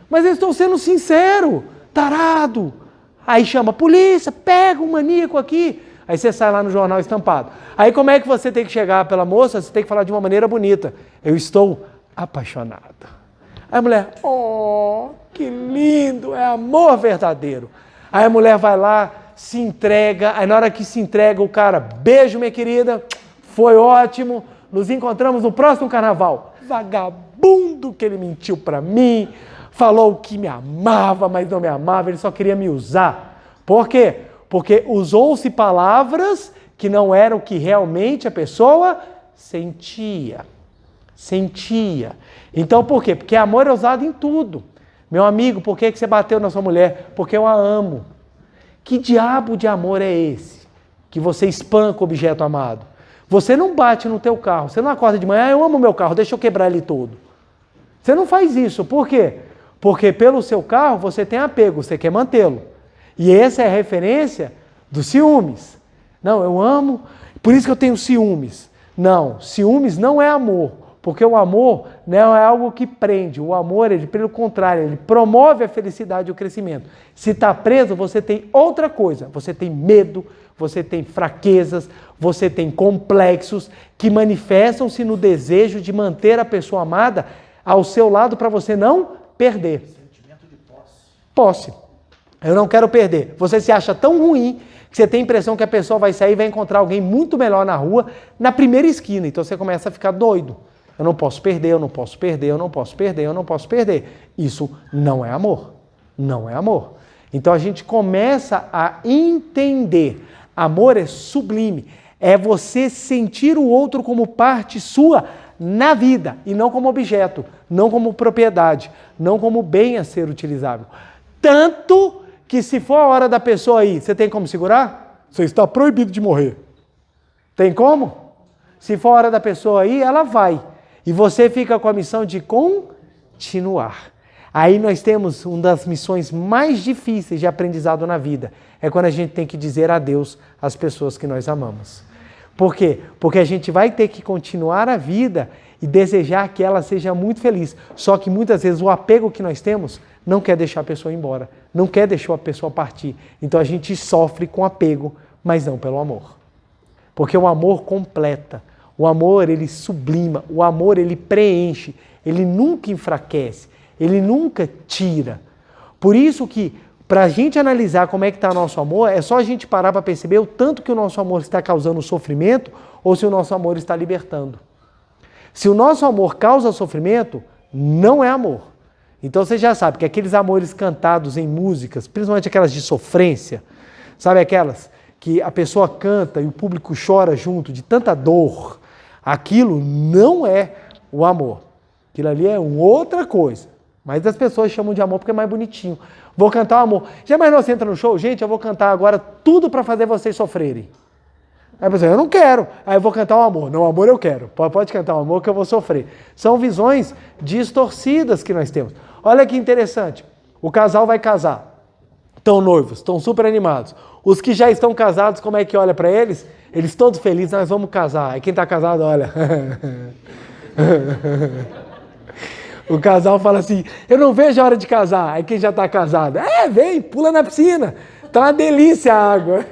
Mas eles estão sendo sinceros, tarado. Aí chama, polícia, pega um maníaco aqui. Aí você sai lá no jornal estampado. Aí como é que você tem que chegar pela moça? Você tem que falar de uma maneira bonita. Eu estou apaixonada. Aí a mulher, oh, que lindo, é amor verdadeiro. Aí a mulher vai lá, se entrega. Aí na hora que se entrega, o cara, beijo minha querida, foi ótimo. Nos encontramos no próximo carnaval. Vagabundo que ele mentiu para mim, falou que me amava, mas não me amava, ele só queria me usar. Por quê? Porque usou-se palavras que não eram o que realmente a pessoa sentia. Sentia. Então por quê? Porque amor é usado em tudo. Meu amigo, por que você bateu na sua mulher? Porque eu a amo. Que diabo de amor é esse? Que você espanca o objeto amado. Você não bate no teu carro, você não acorda de manhã, eu amo meu carro, deixa eu quebrar ele todo. Você não faz isso, por quê? Porque pelo seu carro você tem apego, você quer mantê-lo. E essa é a referência dos ciúmes. Não, eu amo, por isso que eu tenho ciúmes. Não, ciúmes não é amor, porque o amor não é algo que prende. O amor, ele, pelo contrário, ele promove a felicidade e o crescimento. Se está preso, você tem outra coisa. Você tem medo, você tem fraquezas, você tem complexos que manifestam-se no desejo de manter a pessoa amada ao seu lado para você não perder. Sentimento de posse. Posse. Eu não quero perder. Você se acha tão ruim que você tem a impressão que a pessoa vai sair e vai encontrar alguém muito melhor na rua, na primeira esquina. Então você começa a ficar doido. Eu não posso perder, eu não posso perder, eu não posso perder, eu não posso perder. Isso não é amor. Não é amor. Então a gente começa a entender. Amor é sublime. É você sentir o outro como parte sua na vida e não como objeto, não como propriedade, não como bem a ser utilizável. Tanto que se for a hora da pessoa ir, você tem como segurar? Você está proibido de morrer. Tem como? Se for a hora da pessoa ir, ela vai. E você fica com a missão de continuar. Aí nós temos uma das missões mais difíceis de aprendizado na vida. É quando a gente tem que dizer adeus às pessoas que nós amamos. Por quê? Porque a gente vai ter que continuar a vida e desejar que ela seja muito feliz. Só que muitas vezes o apego que nós temos não quer deixar a pessoa ir embora, não quer deixar a pessoa partir. Então a gente sofre com apego, mas não pelo amor. Porque o amor completa, o amor ele sublima, o amor ele preenche, ele nunca enfraquece, ele nunca tira. Por isso que para a gente analisar como é que está o nosso amor, é só a gente parar para perceber o tanto que o nosso amor está causando sofrimento ou se o nosso amor está libertando. Se o nosso amor causa sofrimento, não é amor. Então você já sabe que aqueles amores cantados em músicas, principalmente aquelas de sofrência, sabe aquelas que a pessoa canta e o público chora junto de tanta dor, aquilo não é o amor. Aquilo ali é outra coisa. Mas as pessoas chamam de amor porque é mais bonitinho. Vou cantar o amor. Já imaginou você entra no show? Gente, eu vou cantar agora tudo para fazer vocês sofrerem. Aí a pessoa, eu não quero. Aí eu vou cantar o amor. Não, o amor eu quero. Pode cantar o amor que eu vou sofrer. São visões distorcidas que nós temos. Olha que interessante. O casal vai casar. Estão noivos, estão super animados. Os que já estão casados, como é que olha para eles? Eles todos felizes, nós vamos casar. Aí quem está casado, olha. O casal fala assim, eu não vejo a hora de casar. Aí quem já está casado, vem, pula na piscina. Tá uma delícia a água.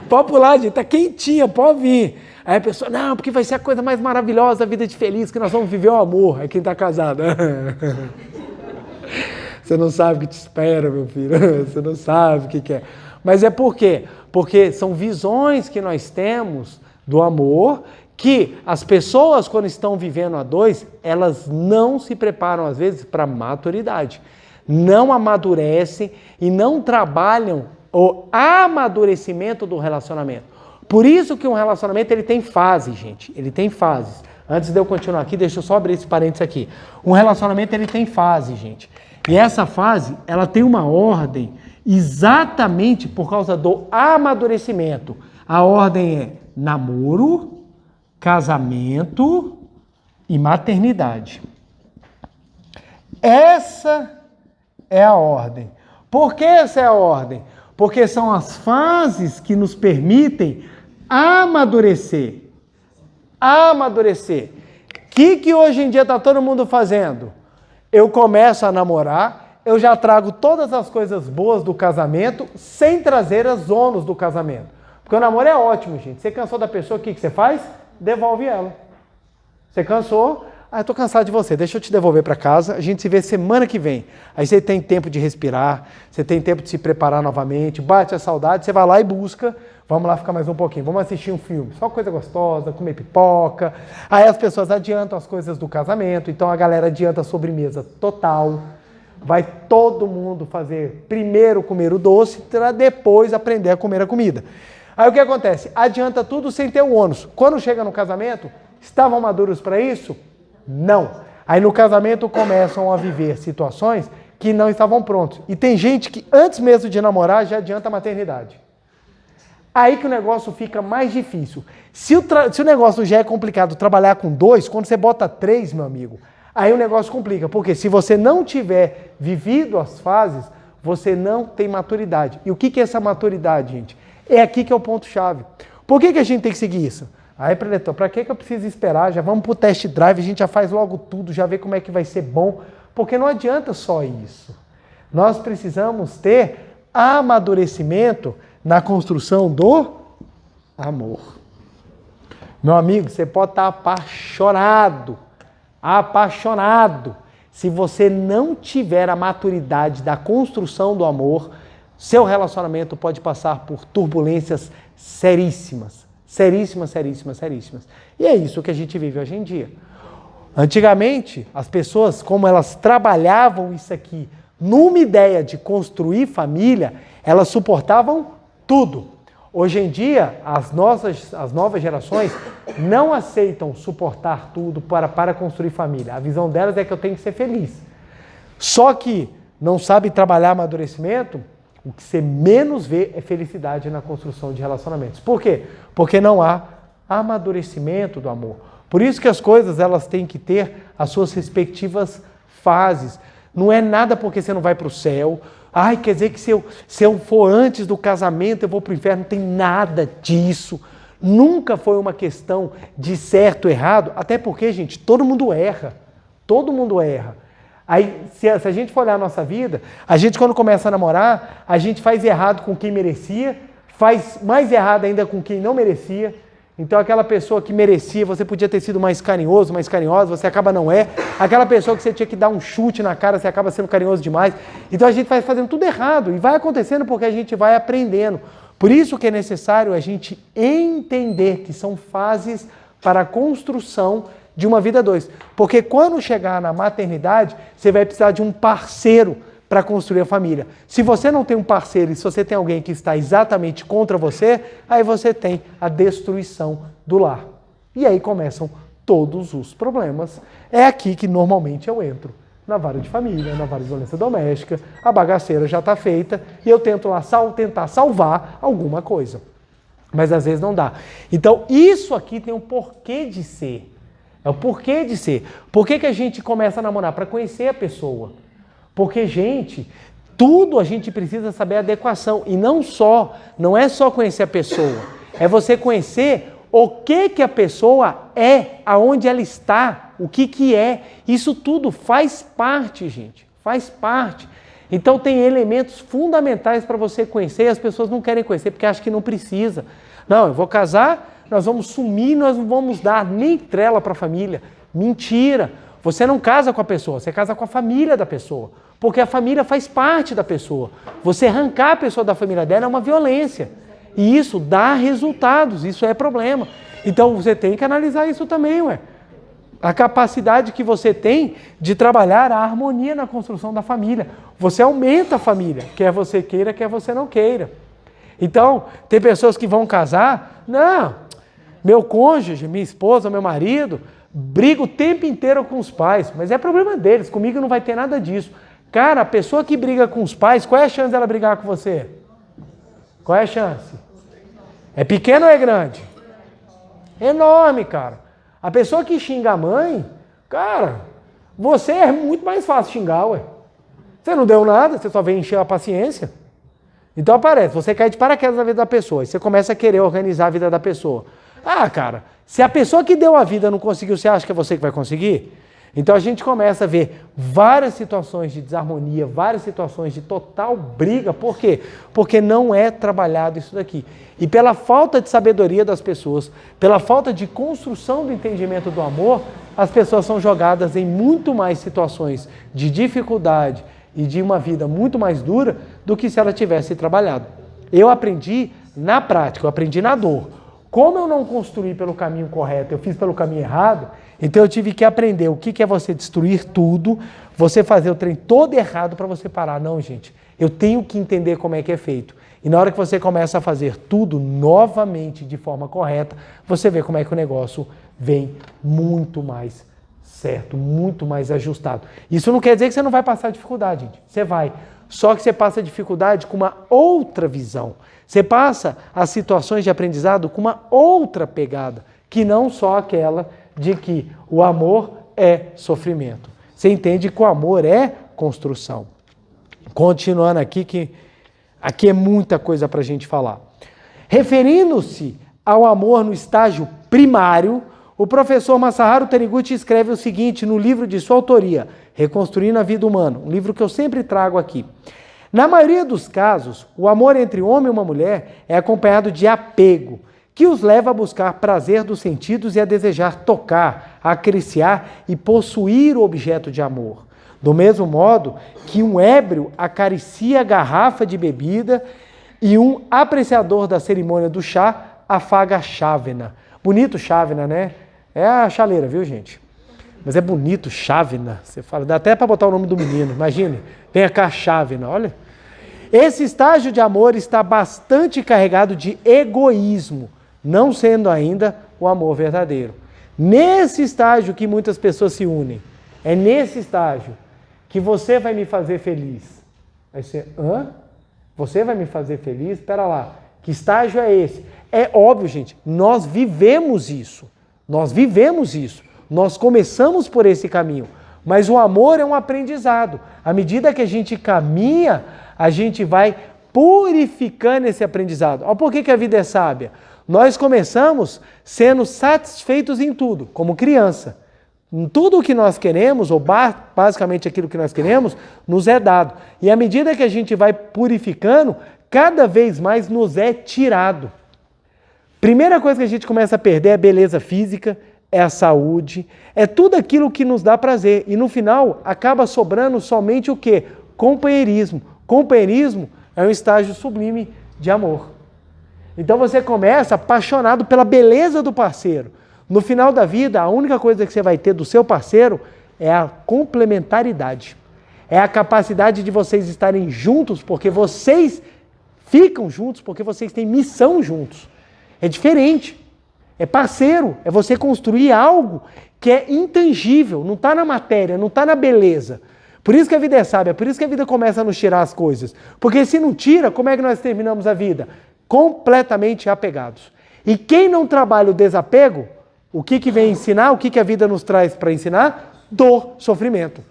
Pode pular, gente, tá quentinha, pode vir. Aí a pessoa, não, porque vai ser a coisa mais maravilhosa, a vida de feliz, que nós vamos viver o amor. Aí quem está casado, você não sabe o que te espera, meu filho. Você não sabe o que é. Mas é por quê? Porque são visões que nós temos do amor que as pessoas, quando estão vivendo a dois, elas não se preparam, às vezes, para a maturidade. Não amadurecem e não trabalham o amadurecimento do relacionamento. Por isso que um relacionamento ele tem fases, gente. Ele tem fases. Antes de eu continuar aqui, deixa eu só abrir esse parênteses aqui. Um relacionamento ele tem fase, gente. E essa fase, ela tem uma ordem exatamente por causa do amadurecimento. A ordem é namoro, casamento e maternidade. Essa é a ordem. Por que essa é a ordem? Porque são as fases que nos permitem amadurecer. Amadurecer. O que hoje em dia está todo mundo fazendo? Eu começo a namorar, eu já trago todas as coisas boas do casamento sem trazer as ônus do casamento. Porque o namoro é ótimo, gente. Você cansou da pessoa, o que você faz? Devolve ela. Você cansou? Eu estou cansado de você, deixa eu te devolver para casa, a gente se vê semana que vem. Aí você tem tempo de respirar, você tem tempo de se preparar novamente, bate a saudade, você vai lá e busca, vamos lá ficar mais um pouquinho, vamos assistir um filme, só coisa gostosa, comer pipoca. Aí as pessoas adiantam as coisas do casamento, então a galera adianta a sobremesa total. Vai todo mundo fazer primeiro comer o doce, para depois aprender a comer a comida. Aí o que acontece? Adianta tudo sem ter o ônus. Quando chega no casamento, estavam maduros para isso? Não. Aí no casamento começam a viver situações que não estavam prontos. E tem gente que antes mesmo de namorar já adianta a maternidade. Aí que o negócio fica mais difícil. Se o negócio já é complicado trabalhar com 2, quando você bota 3, meu amigo, aí o negócio complica. Porque se você não tiver vivido as fases, você não tem maturidade. E o que é essa maturidade, gente? É aqui que é o ponto-chave. Por que a gente tem que seguir isso? Aí, preletor, para que eu preciso esperar? Já vamos para o test drive, a gente já faz logo tudo, já vê como é que vai ser bom. Porque não adianta só isso. Nós precisamos ter amadurecimento na construção do amor. Meu amigo, você pode estar apaixonado. Se você não tiver a maturidade da construção do amor, seu relacionamento pode passar por turbulências seríssimas. Seríssimas. E é isso que a gente vive hoje em dia. Antigamente, as pessoas, como elas trabalhavam isso aqui numa ideia de construir família, elas suportavam tudo. Hoje em dia, as novas gerações não aceitam suportar tudo para construir família. A visão delas é que eu tenho que ser feliz. Só que não sabe trabalhar amadurecimento, o que você menos vê é felicidade na construção de relacionamentos. Por quê? Porque não há amadurecimento do amor. Por isso que as coisas elas têm que ter as suas respectivas fases. Não é nada porque você não vai para o céu. Ai, quer dizer que se eu for antes do casamento eu vou para o inferno. Não tem nada disso. Nunca foi uma questão de certo ou errado. Até porque, gente, todo mundo erra. Todo mundo erra. Aí, se a gente for olhar a nossa vida, a gente quando começa a namorar, a gente faz errado com quem merecia, faz mais errado ainda com quem não merecia. Então aquela pessoa que merecia, você podia ter sido mais carinhoso, mais carinhosa, você acaba não é. Aquela pessoa que você tinha que dar um chute na cara, você acaba sendo carinhoso demais. Então a gente vai fazendo tudo errado e vai acontecendo porque a gente vai aprendendo. Por isso que é necessário a gente entender que são fases para a construção de uma vida 2. Porque quando chegar na maternidade, você vai precisar de um parceiro para construir a família. Se você não tem um parceiro e se você tem alguém que está exatamente contra você, aí você tem a destruição do lar. E aí começam todos os problemas. É aqui que normalmente eu entro. Na vara de família, na vara de violência doméstica, a bagaceira já está feita e eu tento lá tentar salvar alguma coisa. Mas às vezes não dá. Então isso aqui tem um porquê de ser. É o porquê de ser. Por que a gente começa a namorar? Para conhecer a pessoa. Porque, gente, tudo a gente precisa saber a adequação. E não é só conhecer a pessoa. É você conhecer o que a pessoa é, aonde ela está, o que é. Isso tudo faz parte, gente. Faz parte. Então tem elementos fundamentais para você conhecer e as pessoas não querem conhecer porque acham que não precisa. Não, eu vou casar, nós vamos sumir, nós não vamos dar nem trela para a família. Mentira! Você não casa com a pessoa, você casa com a família da pessoa. Porque a família faz parte da pessoa. Você arrancar a pessoa da família dela é uma violência. E isso dá resultados, isso é problema. Então você tem que analisar isso também, ué. A capacidade que você tem de trabalhar a harmonia na construção da família. Você aumenta a família, quer você queira, quer você não queira. Então, tem pessoas que vão casar, não, meu cônjuge, minha esposa, meu marido, briga o tempo inteiro com os pais, mas é problema deles, comigo não vai ter nada disso. Cara, a pessoa que briga com os pais, qual é a chance dela brigar com você? Qual é a chance? É pequena ou é grande? Enorme, cara. A pessoa que xinga a mãe, cara, você é muito mais fácil xingar, ué. Você não deu nada, você só veio encher a paciência. Então aparece, você cai de paraquedas na vida da pessoa e você começa a querer organizar a vida da pessoa. Ah, cara, se a pessoa que deu a vida não conseguiu, você acha que é você que vai conseguir? Então a gente começa a ver várias situações de desarmonia, várias situações de total briga. Por quê? Porque não é trabalhado isso daqui. E pela falta de sabedoria das pessoas, pela falta de construção do entendimento do amor, as pessoas são jogadas em muito mais situações de dificuldade e de uma vida muito mais dura do que se ela tivesse trabalhado. Eu aprendi na prática, eu aprendi na dor. Como eu não construí pelo caminho correto, eu fiz pelo caminho errado, então eu tive que aprender o que é você destruir tudo, você fazer o trem todo errado para você parar. Não, gente, eu tenho que entender como é que é feito. E na hora que você começa a fazer tudo novamente de forma correta, você vê como é que o negócio vem muito mais certo, muito mais ajustado. Isso não quer dizer que você não vai passar dificuldade, gente. Você vai. Só que você passa a dificuldade com uma outra visão. Você passa as situações de aprendizado com uma outra pegada, que não só aquela de que o amor é sofrimento. Você entende que o amor é construção. Continuando aqui, que aqui é muita coisa para a gente falar. Referindo-se ao amor no estágio primário, o professor Masaharu Taniguchi escreve o seguinte no livro de sua autoria, Reconstruindo a Vida Humana, um livro que eu sempre trago aqui. Na maioria dos casos, o amor entre um homem e uma mulher é acompanhado de apego, que os leva a buscar prazer dos sentidos e a desejar tocar, acariciar e possuir o objeto de amor. Do mesmo modo que um ébrio acaricia a garrafa de bebida e um apreciador da cerimônia do chá afaga a chávena. Bonito chávena, né? É a chaleira, viu, gente? Mas é bonito chávena. Você fala, dá até para botar o nome do menino. Imagine, vem cá chávena, olha. Esse estágio de amor está bastante carregado de egoísmo, não sendo ainda o amor verdadeiro. Nesse estágio que muitas pessoas se unem, é nesse estágio que você vai me fazer feliz. Aí você, hã? Você vai me fazer feliz? Espera lá, que estágio é esse? É óbvio, gente, nós vivemos isso. Nós vivemos isso. Nós começamos por esse caminho. Mas o amor é um aprendizado. À medida que a gente caminha, a gente vai purificando esse aprendizado. Olha por que a vida é sábia. Nós começamos sendo satisfeitos em tudo, como criança. Em tudo o que nós queremos, ou basicamente aquilo que nós queremos, nos é dado. E à medida que a gente vai purificando, cada vez mais nos é tirado. Primeira coisa que a gente começa a perder é a beleza física, é a saúde, é tudo aquilo que nos dá prazer. E no final, acaba sobrando somente o quê? Companheirismo. Companheirismo é um estágio sublime de amor. Então você começa apaixonado pela beleza do parceiro. No final da vida, a única coisa que você vai ter do seu parceiro é a complementaridade. É a capacidade de vocês estarem juntos, porque vocês ficam juntos, porque vocês têm missão juntos. É diferente. É parceiro. É você construir algo que é intangível. Não está na matéria, não está na beleza. Por isso que a vida é sábia, por isso que a vida começa a nos tirar as coisas. Porque se não tira, como é que nós terminamos a vida? Completamente apegados. E quem não trabalha o desapego, o que vem ensinar? O que a vida nos traz para ensinar? Dor, sofrimento.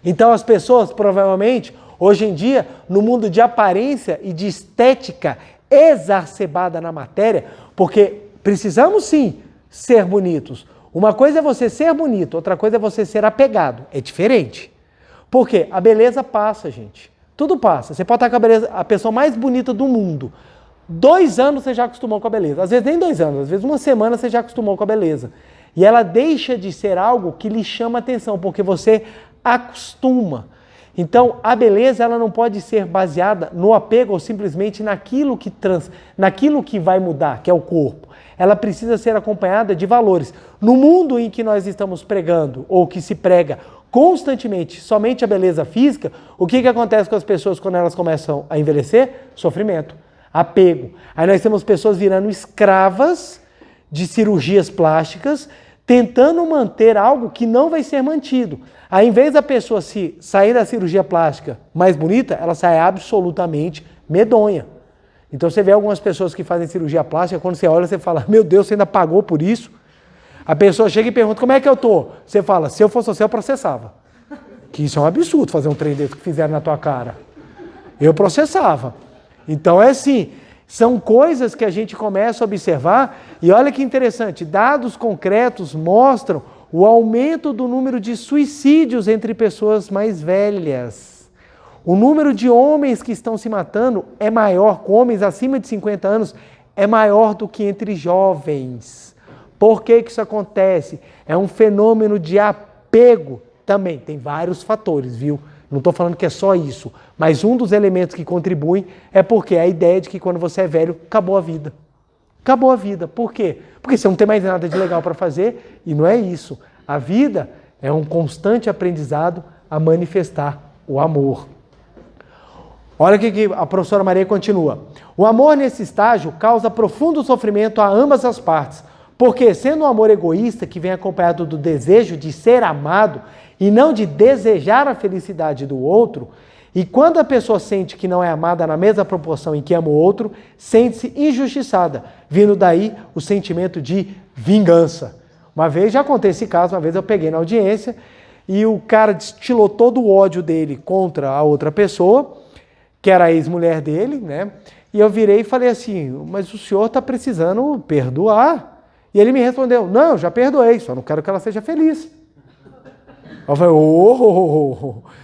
Então as pessoas, provavelmente, hoje em dia, no mundo de aparência e de estética exacerbada na matéria, porque precisamos sim ser bonitos. Uma coisa é você ser bonito, outra coisa é você ser apegado. É diferente. Por quê? A beleza passa, gente. Tudo passa. Você pode estar com a beleza, a pessoa mais bonita do mundo. 2 anos você já acostumou com a beleza. Às vezes nem 2 anos, às vezes 1 semana você já acostumou com a beleza. E ela deixa de ser algo que lhe chama atenção, porque você acostuma. Então, a beleza ela não pode ser baseada no apego ou simplesmente naquilo que vai mudar, que é o corpo. Ela precisa ser acompanhada de valores. No mundo em que nós estamos pregando, ou que se prega constantemente somente a beleza física, o que acontece com as pessoas quando elas começam a envelhecer? Sofrimento, apego. Aí nós temos pessoas virando escravas de cirurgias plásticas, tentando manter algo que não vai ser mantido. Aí, em vez da pessoa se sair da cirurgia plástica mais bonita, ela sai absolutamente medonha. Então você vê algumas pessoas que fazem cirurgia plástica, quando você olha, você fala, meu Deus, você ainda pagou por isso? A pessoa chega e pergunta, como é que eu tô? Você fala, se eu fosse você, eu processava. Que isso é um absurdo, fazer um trem desse que fizeram na tua cara. Eu processava. Então é assim, são coisas que a gente começa a observar, e olha que interessante, dados concretos mostram o aumento do número de suicídios entre pessoas mais velhas. O número de homens que estão se matando é maior, com homens acima de 50 anos, é maior do que entre jovens. Por que isso acontece? É um fenômeno de apego também. Tem vários fatores, viu? Não estou falando que é só isso. Mas um dos elementos que contribuem é porque a ideia de que quando você é velho, acabou a vida. Acabou a vida. Por quê? Porque você não tem mais nada de legal para fazer e não é isso. A vida é um constante aprendizado a manifestar o amor. Olha o que a professora Maria continua. O amor nesse estágio causa profundo sofrimento a ambas as partes, Porque sendo um amor egoísta que vem acompanhado do desejo de ser amado e não de desejar a felicidade do outro, e quando a pessoa sente que não é amada na mesma proporção em que ama o outro, sente-se injustiçada, vindo daí o sentimento de vingança. Uma vez, já contei esse caso, uma vez eu peguei na audiência e o cara destilou todo o ódio dele contra a outra pessoa, que era a ex-mulher dele, né? E eu virei e falei assim, mas o senhor está precisando perdoar. E ele me respondeu, não, já perdoei, só não quero que ela seja feliz. Eu falei,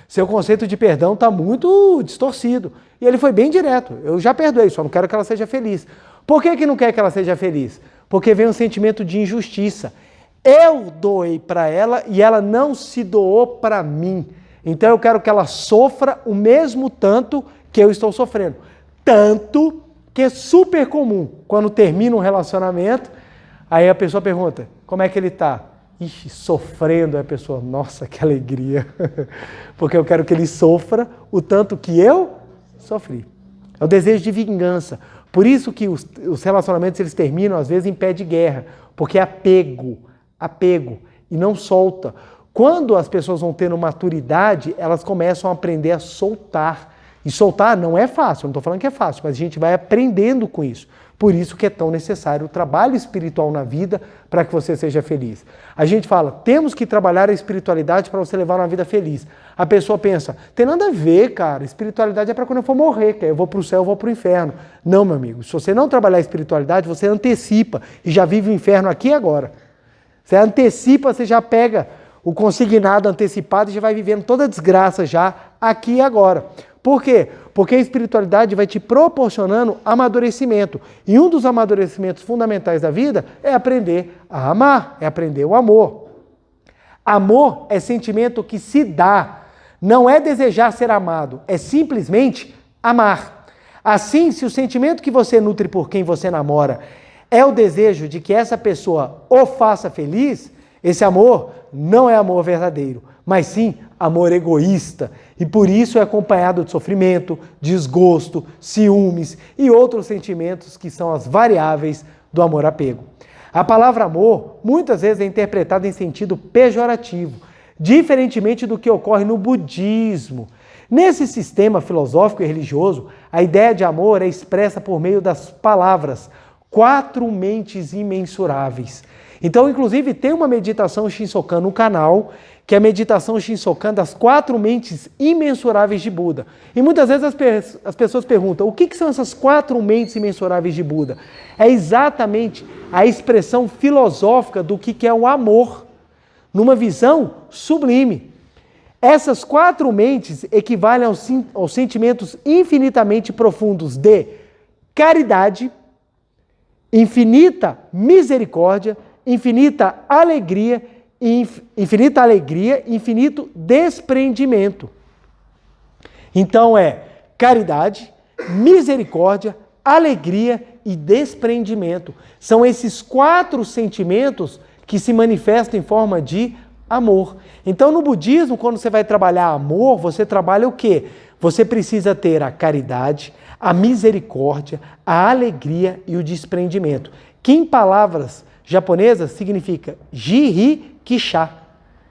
seu conceito de perdão está muito distorcido. E ele foi bem direto, eu já perdoei, só não quero que ela seja feliz. Por que não quer que ela seja feliz? Porque vem um sentimento de injustiça. Eu doei para ela e ela não se doou para mim. Então eu quero que ela sofra o mesmo tanto que eu estou sofrendo. Tanto que é super comum. Quando termina um relacionamento, aí a pessoa pergunta, como é que ele está? Ixi, sofrendo. Aí a pessoa, nossa, que alegria. Porque eu quero que ele sofra o tanto que eu sofri. É o desejo de vingança. Por isso que os relacionamentos eles terminam às vezes em pé de guerra. Porque é apego e não solta. Quando as pessoas vão tendo maturidade, elas começam a aprender a soltar. E soltar não é fácil, não estou falando que é fácil, mas a gente vai aprendendo com isso. Por isso que é tão necessário o trabalho espiritual na vida para que você seja feliz. A gente fala, temos que trabalhar a espiritualidade para você levar uma vida feliz. A pessoa pensa, tem nada a ver, cara, espiritualidade é para quando eu for morrer, que eu vou para o céu, eu vou para o inferno. Não, meu amigo, se você não trabalhar a espiritualidade, você antecipa e já vive o inferno aqui e agora. Você antecipa, você já pega o consignado antecipado e já vai vivendo toda a desgraça já aqui e agora. Por quê? Porque a espiritualidade vai te proporcionando amadurecimento. E um dos amadurecimentos fundamentais da vida é aprender a amar, é aprender o amor. Amor é sentimento que se dá, não é desejar ser amado, é simplesmente amar. Assim, se o sentimento que você nutre por quem você namora é o desejo de que essa pessoa o faça feliz, esse amor não é amor verdadeiro, mas sim amor egoísta. E por isso é acompanhado de sofrimento, desgosto, ciúmes e outros sentimentos que são as variáveis do amor-apego. A palavra amor muitas vezes é interpretada em sentido pejorativo, diferentemente do que ocorre no budismo. Nesse sistema filosófico e religioso, a ideia de amor é expressa por meio das palavras 4 mentes imensuráveis. Então, inclusive, tem uma meditação Shinsokan no canal, que é a meditação Shinsokan das 4 mentes imensuráveis de Buda. E muitas vezes as pessoas perguntam, o que são essas 4 mentes imensuráveis de Buda? É exatamente a expressão filosófica do que é o amor, numa visão sublime. Essas 4 mentes equivalem aos sentimentos infinitamente profundos de caridade, infinita misericórdia, infinita alegria, infinito desprendimento. Então é caridade, misericórdia, alegria e desprendimento. São esses 4 sentimentos que se manifestam em forma de amor. Então no budismo, quando você vai trabalhar amor, você trabalha o quê? Você precisa ter a caridade, a misericórdia, a alegria e o desprendimento, que em palavras japonesas significa Jiri Kisha,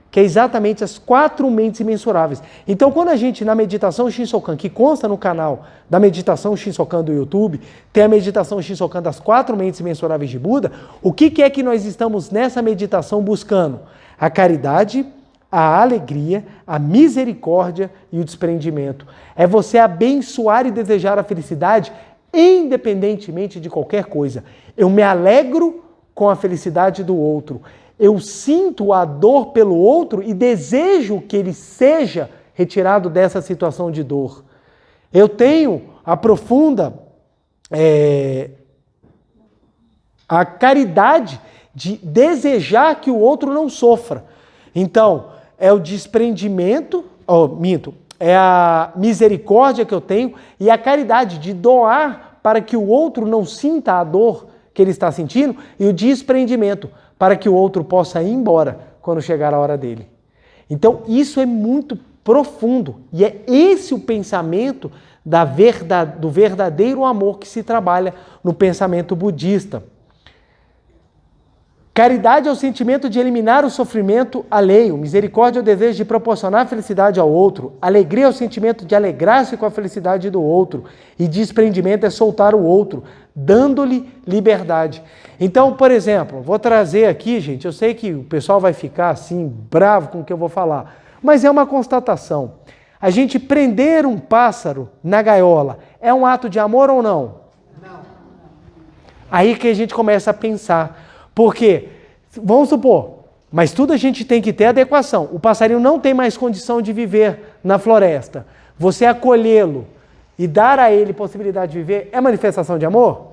que é exatamente as 4 mentes imensuráveis. Então, quando a gente, na meditação Shinsokan, que consta no canal da meditação Shinsokan do YouTube, tem a meditação Shinsokan das 4 mentes imensuráveis de Buda, o que é que nós estamos nessa meditação buscando? A caridade, a alegria, a misericórdia e o desprendimento. É você abençoar e desejar a felicidade independentemente de qualquer coisa. Eu me alegro com a felicidade do outro. Eu sinto a dor pelo outro e desejo que ele seja retirado dessa situação de dor. Eu tenho a profunda a caridade de desejar que o outro não sofra. Então, é o desprendimento, é a misericórdia que eu tenho e a caridade de doar para que o outro não sinta a dor que ele está sentindo e o desprendimento para que o outro possa ir embora quando chegar a hora dele. Então, isso é muito profundo e é esse o pensamento do verdadeiro amor que se trabalha no pensamento budista. Caridade é o sentimento de eliminar o sofrimento alheio. Misericórdia é o desejo de proporcionar felicidade ao outro. Alegria é o sentimento de alegrar-se com a felicidade do outro. E desprendimento é soltar o outro, dando-lhe liberdade. Então, por exemplo, vou trazer aqui, gente, eu sei que o pessoal vai ficar assim, bravo com o que eu vou falar, mas é uma constatação. A gente prender um pássaro na gaiola é um ato de amor ou não? Não. Aí que a gente começa a pensar. Porque, vamos supor, mas tudo a gente tem que ter adequação. O passarinho não tem mais condição de viver na floresta. Você acolhê-lo e dar a ele possibilidade de viver é manifestação de amor?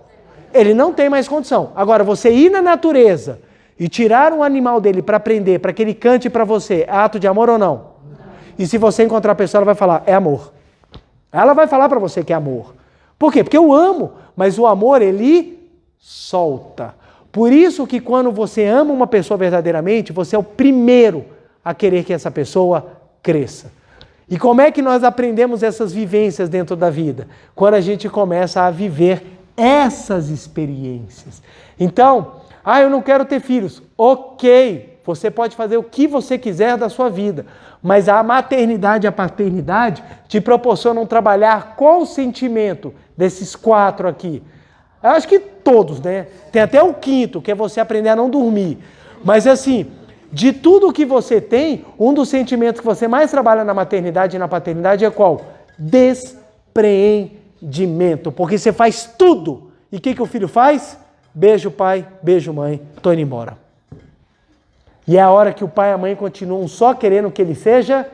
Ele não tem mais condição. Agora, você ir na natureza e tirar um animal dele para prender, para que ele cante para você, é ato de amor ou não? E se você encontrar a pessoa, ela vai falar, é amor. Ela vai falar para você que é amor. Por quê? Porque eu amo, mas o amor, ele solta. Por isso que quando você ama uma pessoa verdadeiramente, você é o primeiro a querer que essa pessoa cresça. E como é que nós aprendemos essas vivências dentro da vida? Quando a gente começa a viver essas experiências. Então, eu não quero ter filhos. Ok, você pode fazer o que você quiser da sua vida, mas a maternidade e a paternidade te proporcionam trabalhar qual o sentimento desses 4 aqui? Eu acho que todos, né? Tem até o 5º, que é você aprender a não dormir. Mas assim, de tudo que você tem, um dos sentimentos que você mais trabalha na maternidade e na paternidade é qual? Despreendimento. Porque você faz tudo. E o que o filho faz? Beijo pai, beijo mãe, tô indo embora. E é a hora que o pai e a mãe continuam só querendo que ele seja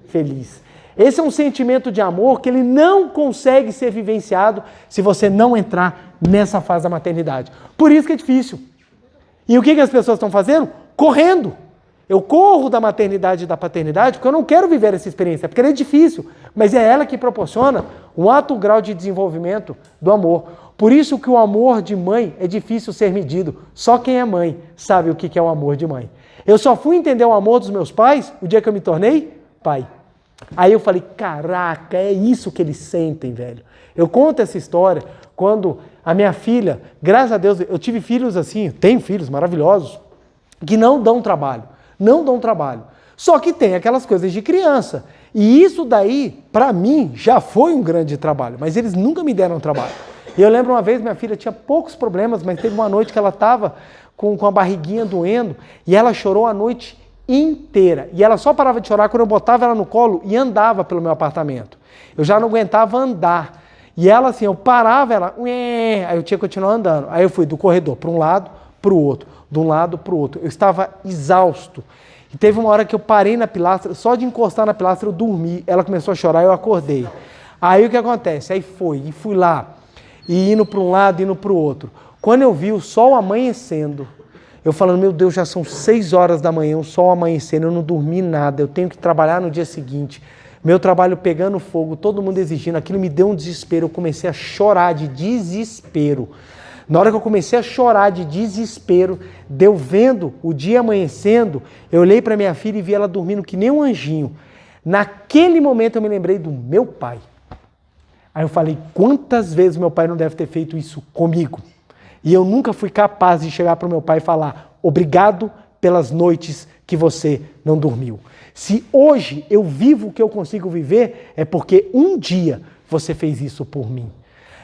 feliz. Esse é um sentimento de amor que ele não consegue ser vivenciado se você não entrar nessa fase da maternidade. Por isso que é difícil. E o que as pessoas estão fazendo? Correndo. Eu corro da maternidade e da paternidade porque eu não quero viver essa experiência, porque é difícil, mas é ela que proporciona um alto grau de desenvolvimento do amor. Por isso que o amor de mãe é difícil ser medido. Só quem é mãe sabe o que é o amor de mãe. Eu só fui entender o amor dos meus pais o dia que eu me tornei pai. Aí eu falei, caraca, é isso que eles sentem, velho. Eu conto essa história quando a minha filha, graças a Deus, eu tive filhos assim, tenho filhos maravilhosos, que não dão trabalho. Só que tem aquelas coisas de criança. E isso daí, para mim, já foi um grande trabalho, mas eles nunca me deram trabalho. E eu lembro uma vez, minha filha tinha poucos problemas, mas teve uma noite que ela estava com a barriguinha doendo e ela chorou a noite inteira. E ela só parava de chorar quando eu botava ela no colo e andava pelo meu apartamento. Eu já não aguentava andar. E ela assim, eu parava, ela... Aí eu tinha que continuar andando. Aí eu fui do corredor para um lado, para o outro. De um lado para o outro. Eu estava exausto. E teve uma hora que eu parei na pilastra, só de encostar na pilastra eu dormi. Ela começou a chorar, eu acordei. Aí o que acontece? Aí fui lá. E indo para um lado, indo para o outro. Quando eu vi o sol amanhecendo, eu falando, meu Deus, já são 6 horas da manhã, o sol amanhecendo, eu não dormi nada, eu tenho que trabalhar no dia seguinte. Meu trabalho pegando fogo, todo mundo exigindo, aquilo me deu um desespero, eu comecei a chorar de desespero. Na hora que eu comecei a chorar de desespero, deu vendo o dia amanhecendo, eu olhei para minha filha e vi ela dormindo que nem um anjinho. Naquele momento eu me lembrei do meu pai. Aí eu falei, quantas vezes meu pai não deve ter feito isso comigo? E eu nunca fui capaz de chegar para o meu pai e falar, obrigado pelas noites que você não dormiu. Se hoje eu vivo o que eu consigo viver, é porque um dia você fez isso por mim.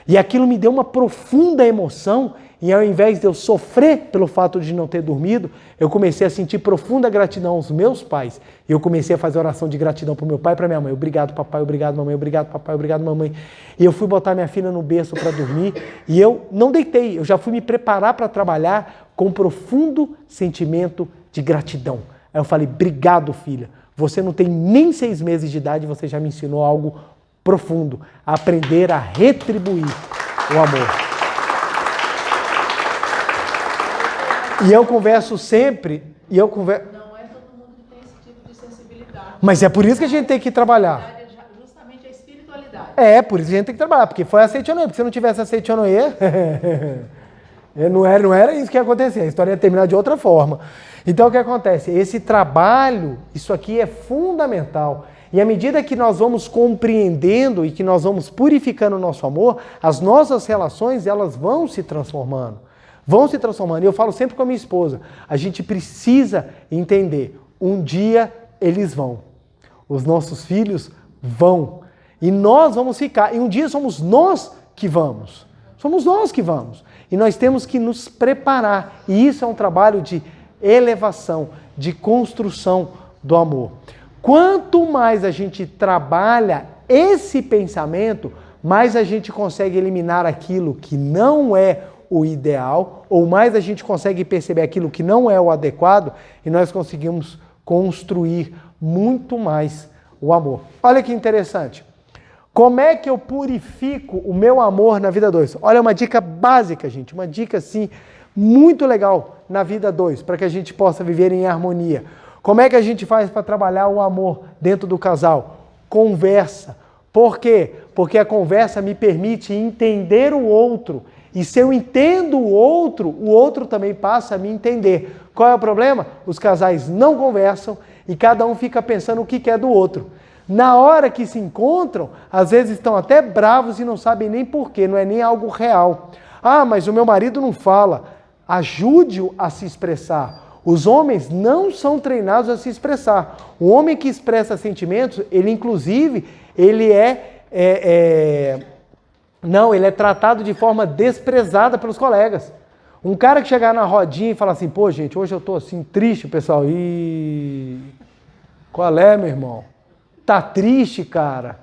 E aquilo me deu uma profunda emoção, e ao invés de eu sofrer pelo fato de não ter dormido, eu comecei a sentir profunda gratidão aos meus pais. E eu comecei a fazer oração de gratidão para o meu pai e para minha mãe. Obrigado, papai, obrigado, mamãe, obrigado, papai, obrigado, mamãe. E eu fui botar minha filha no berço para dormir, e eu não deitei, eu já fui me preparar para trabalhar com um profundo sentimento de gratidão. Aí eu falei, obrigado, filha. Você não tem nem 6 meses de idade, você já me ensinou algo profundo, a aprender a retribuir o amor. E eu converso sempre, Não é todo mundo que tem esse tipo de sensibilidade. Mas é por isso que a gente tem que trabalhar. Justamente a espiritualidade. É, por isso que a gente tem que trabalhar, porque foi a Seitonoye, porque se não tivesse a Seitonoye, não era isso que ia acontecer, a história ia terminar de outra forma. Então o que acontece? Esse trabalho, isso aqui é fundamental. E à medida que nós vamos compreendendo e que nós vamos purificando o nosso amor, as nossas relações, elas vão se transformando. vão se transformando. E eu falo sempre com a minha esposa, a gente precisa entender, um dia eles vão. Os nossos filhos vão. E nós vamos ficar. E um dia somos nós que vamos. Somos nós que vamos. E nós temos que nos preparar. E isso é um trabalho de elevação, de construção do amor. Quanto mais a gente trabalha esse pensamento, mais a gente consegue eliminar aquilo que não é o ideal, ou mais a gente consegue perceber aquilo que não é o adequado, e nós conseguimos construir muito mais o amor. Olha que interessante. Como é que eu purifico o meu amor na vida 2? Olha uma dica básica, gente. Uma dica, assim, muito legal na vida 2, para que a gente possa viver em harmonia. Como é que a gente faz para trabalhar o amor dentro do casal? Conversa. Por quê? Porque a conversa me permite entender o outro. E se eu entendo o outro também passa a me entender. Qual é o problema? Os casais não conversam e cada um fica pensando o que quer do outro. Na hora que se encontram, às vezes estão até bravos e não sabem nem porquê, não é nem algo real. Ah, mas o meu marido não fala. Ajude-o a se expressar. Os homens não são treinados a se expressar. O homem que expressa sentimentos, ele inclusive, ele é tratado de forma desprezada pelos colegas. Um cara que chegar na rodinha e falar assim, pô gente, hoje eu tô assim triste, pessoal. Qual é, meu irmão? Tá triste, cara?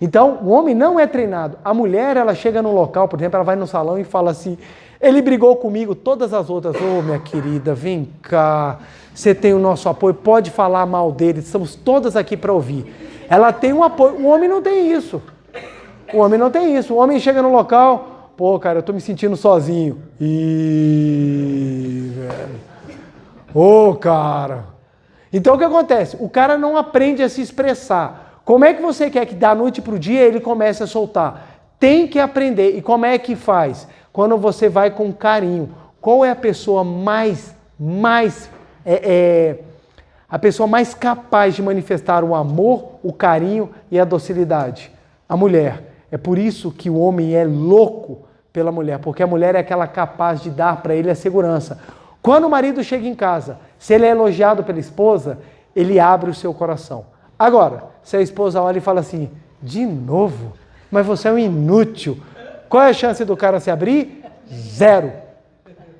Então, o homem não é treinado. A mulher, ela chega no local, por exemplo, ela vai no salão e fala assim, ele brigou comigo, todas as outras, ô minha querida, vem cá, você tem o nosso apoio, pode falar mal dele, estamos todas aqui para ouvir. Ela tem um apoio, o homem não tem isso. O homem não tem isso. O homem chega no local, pô, cara, eu tô me sentindo sozinho. Velho. Ô, cara. Então o que acontece? O cara não aprende a se expressar. Como é que você quer que da noite pro dia ele comece a soltar? Tem que aprender. E como é que faz? Quando você vai com carinho. Qual é a pessoa a pessoa mais capaz de manifestar o amor, o carinho e a docilidade? A mulher. É por isso que o homem é louco pela mulher, porque a mulher é aquela capaz de dar para ele a segurança. Quando o marido chega em casa, se ele é elogiado pela esposa, ele abre o seu coração. Agora, se a esposa olha e fala assim, de novo? Mas você é um inútil. Qual é a chance do cara se abrir? 0.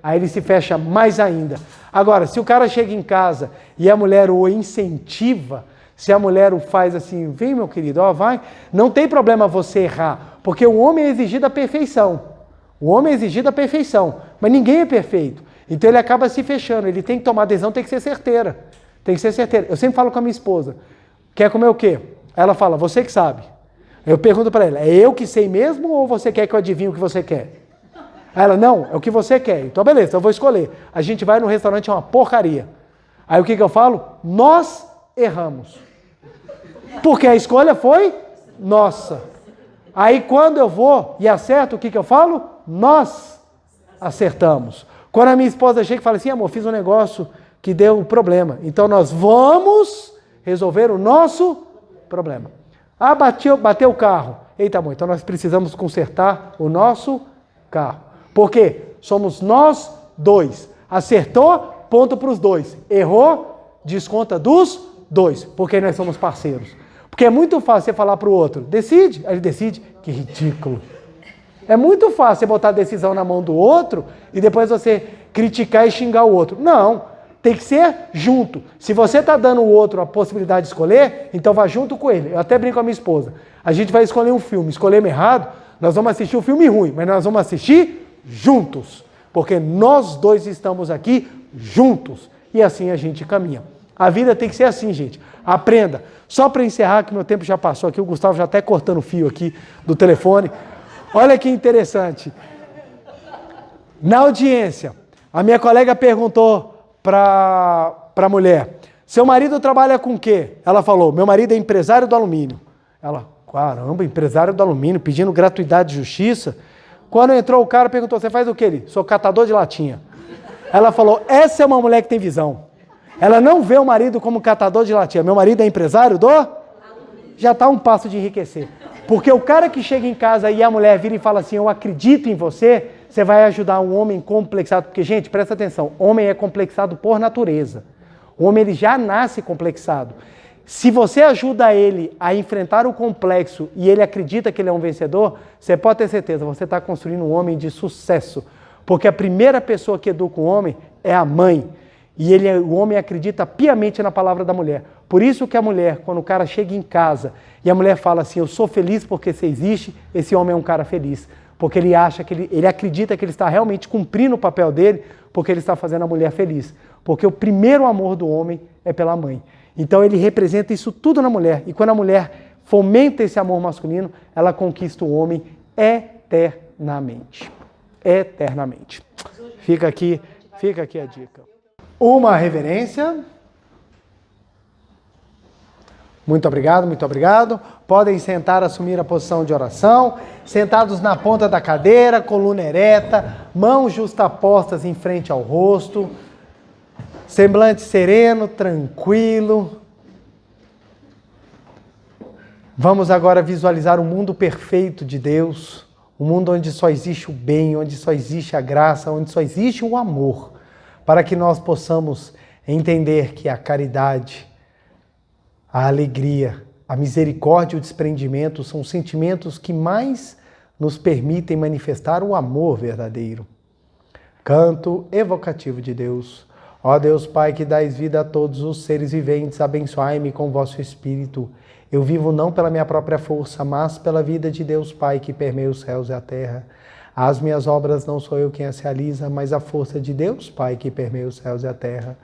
Aí ele se fecha mais ainda. Agora, se o cara chega em casa e a mulher o incentiva, se a mulher o faz assim, vem meu querido, ó, vai, não tem problema você errar, porque o homem é exigido a perfeição. O homem é exigido a perfeição, mas ninguém é perfeito. Então ele acaba se fechando, ele tem que tomar decisão, tem que ser certeira. Tem que ser certeira. Eu sempre falo com a minha esposa, quer comer o quê? Ela fala, você que sabe. Eu pergunto para ela, é eu que sei mesmo ou você quer que eu adivinhe o que você quer? Aí ela, não, é o que você quer. Então beleza, eu vou escolher. A gente vai no restaurante, é uma porcaria. Aí o que eu falo? Nós erramos. Porque a escolha foi nossa. Aí quando eu vou e acerto, o que eu falo? Nós acertamos. Quando a minha esposa chega e fala assim, amor, fiz um negócio que deu problema. Então nós vamos resolver o nosso problema. Ah, bateu o carro. Eita, amor, então nós precisamos consertar o nosso carro. Por quê? Somos nós dois. Acertou, ponto para os dois. Errou, desconta dos dois. Porque nós somos parceiros. Porque é muito fácil você falar para o outro, decide. Aí ele decide. Que ridículo. É muito fácil você botar a decisão na mão do outro e depois você criticar e xingar o outro. Não, tem que ser junto. Se você está dando o outro a possibilidade de escolher, então vá junto com ele. Eu até brinco com a minha esposa. A gente vai escolher um filme, escolhemos errado, nós vamos assistir um filme ruim, mas nós vamos assistir juntos. Porque nós dois estamos aqui juntos. E assim a gente caminha. A vida tem que ser assim, gente. Aprenda. Só para encerrar, que meu tempo já passou aqui, o Gustavo já até cortando o fio aqui do telefone. Olha que interessante. Na audiência, a minha colega perguntou para a mulher, seu marido trabalha com o quê? Ela falou, meu marido é empresário do alumínio. Ela, caramba, empresário do alumínio, pedindo gratuidade de justiça. Quando entrou o cara, perguntou, você faz o quê? Ele, sou catador de latinha. Ela falou, essa é uma mulher que tem visão. Ela não vê o marido como catador de latinha. Meu marido é empresário do alumínio. Já está um passo de enriquecer. Porque o cara que chega em casa e a mulher vira e fala assim, eu acredito em você, Você vai ajudar um homem complexado, porque, gente, presta atenção, homem é complexado por natureza. O homem ele já nasce complexado. Se você ajuda ele a enfrentar o complexo e ele acredita que ele é um vencedor, você pode ter certeza, você está construindo um homem de sucesso. Porque a primeira pessoa que educa o homem é a mãe. E o homem acredita piamente na palavra da mulher. Por isso que a mulher, quando o cara chega em casa e a mulher fala assim, eu sou feliz porque você existe, esse homem é um cara feliz. Porque ele acha que ele acredita que ele está realmente cumprindo o papel dele, porque ele está fazendo a mulher feliz. Porque o primeiro amor do homem é pela mãe. Então ele representa isso tudo na mulher. E quando a mulher fomenta esse amor masculino, ela conquista o homem eternamente. Eternamente. Fica aqui a dica. Uma reverência. Muito obrigado, muito obrigado. Podem sentar, assumir a posição de oração. Sentados na ponta da cadeira, coluna ereta, mãos justapostas em frente ao rosto. Semblante sereno, tranquilo. Vamos agora visualizar o mundo perfeito de Deus. Um mundo onde só existe o bem, onde só existe a graça, onde só existe o amor. Para que nós possamos entender que a caridade, a alegria, a misericórdia e o desprendimento são os sentimentos que mais nos permitem manifestar o amor verdadeiro. Canto evocativo de Deus. Ó Deus Pai, que dais vida a todos os seres viventes, abençoai-me com vosso Espírito. Eu vivo não pela minha própria força, mas pela vida de Deus Pai, que permeia os céus e a terra. As minhas obras não sou eu quem as realiza, mas a força de Deus Pai, que permeia os céus e a terra.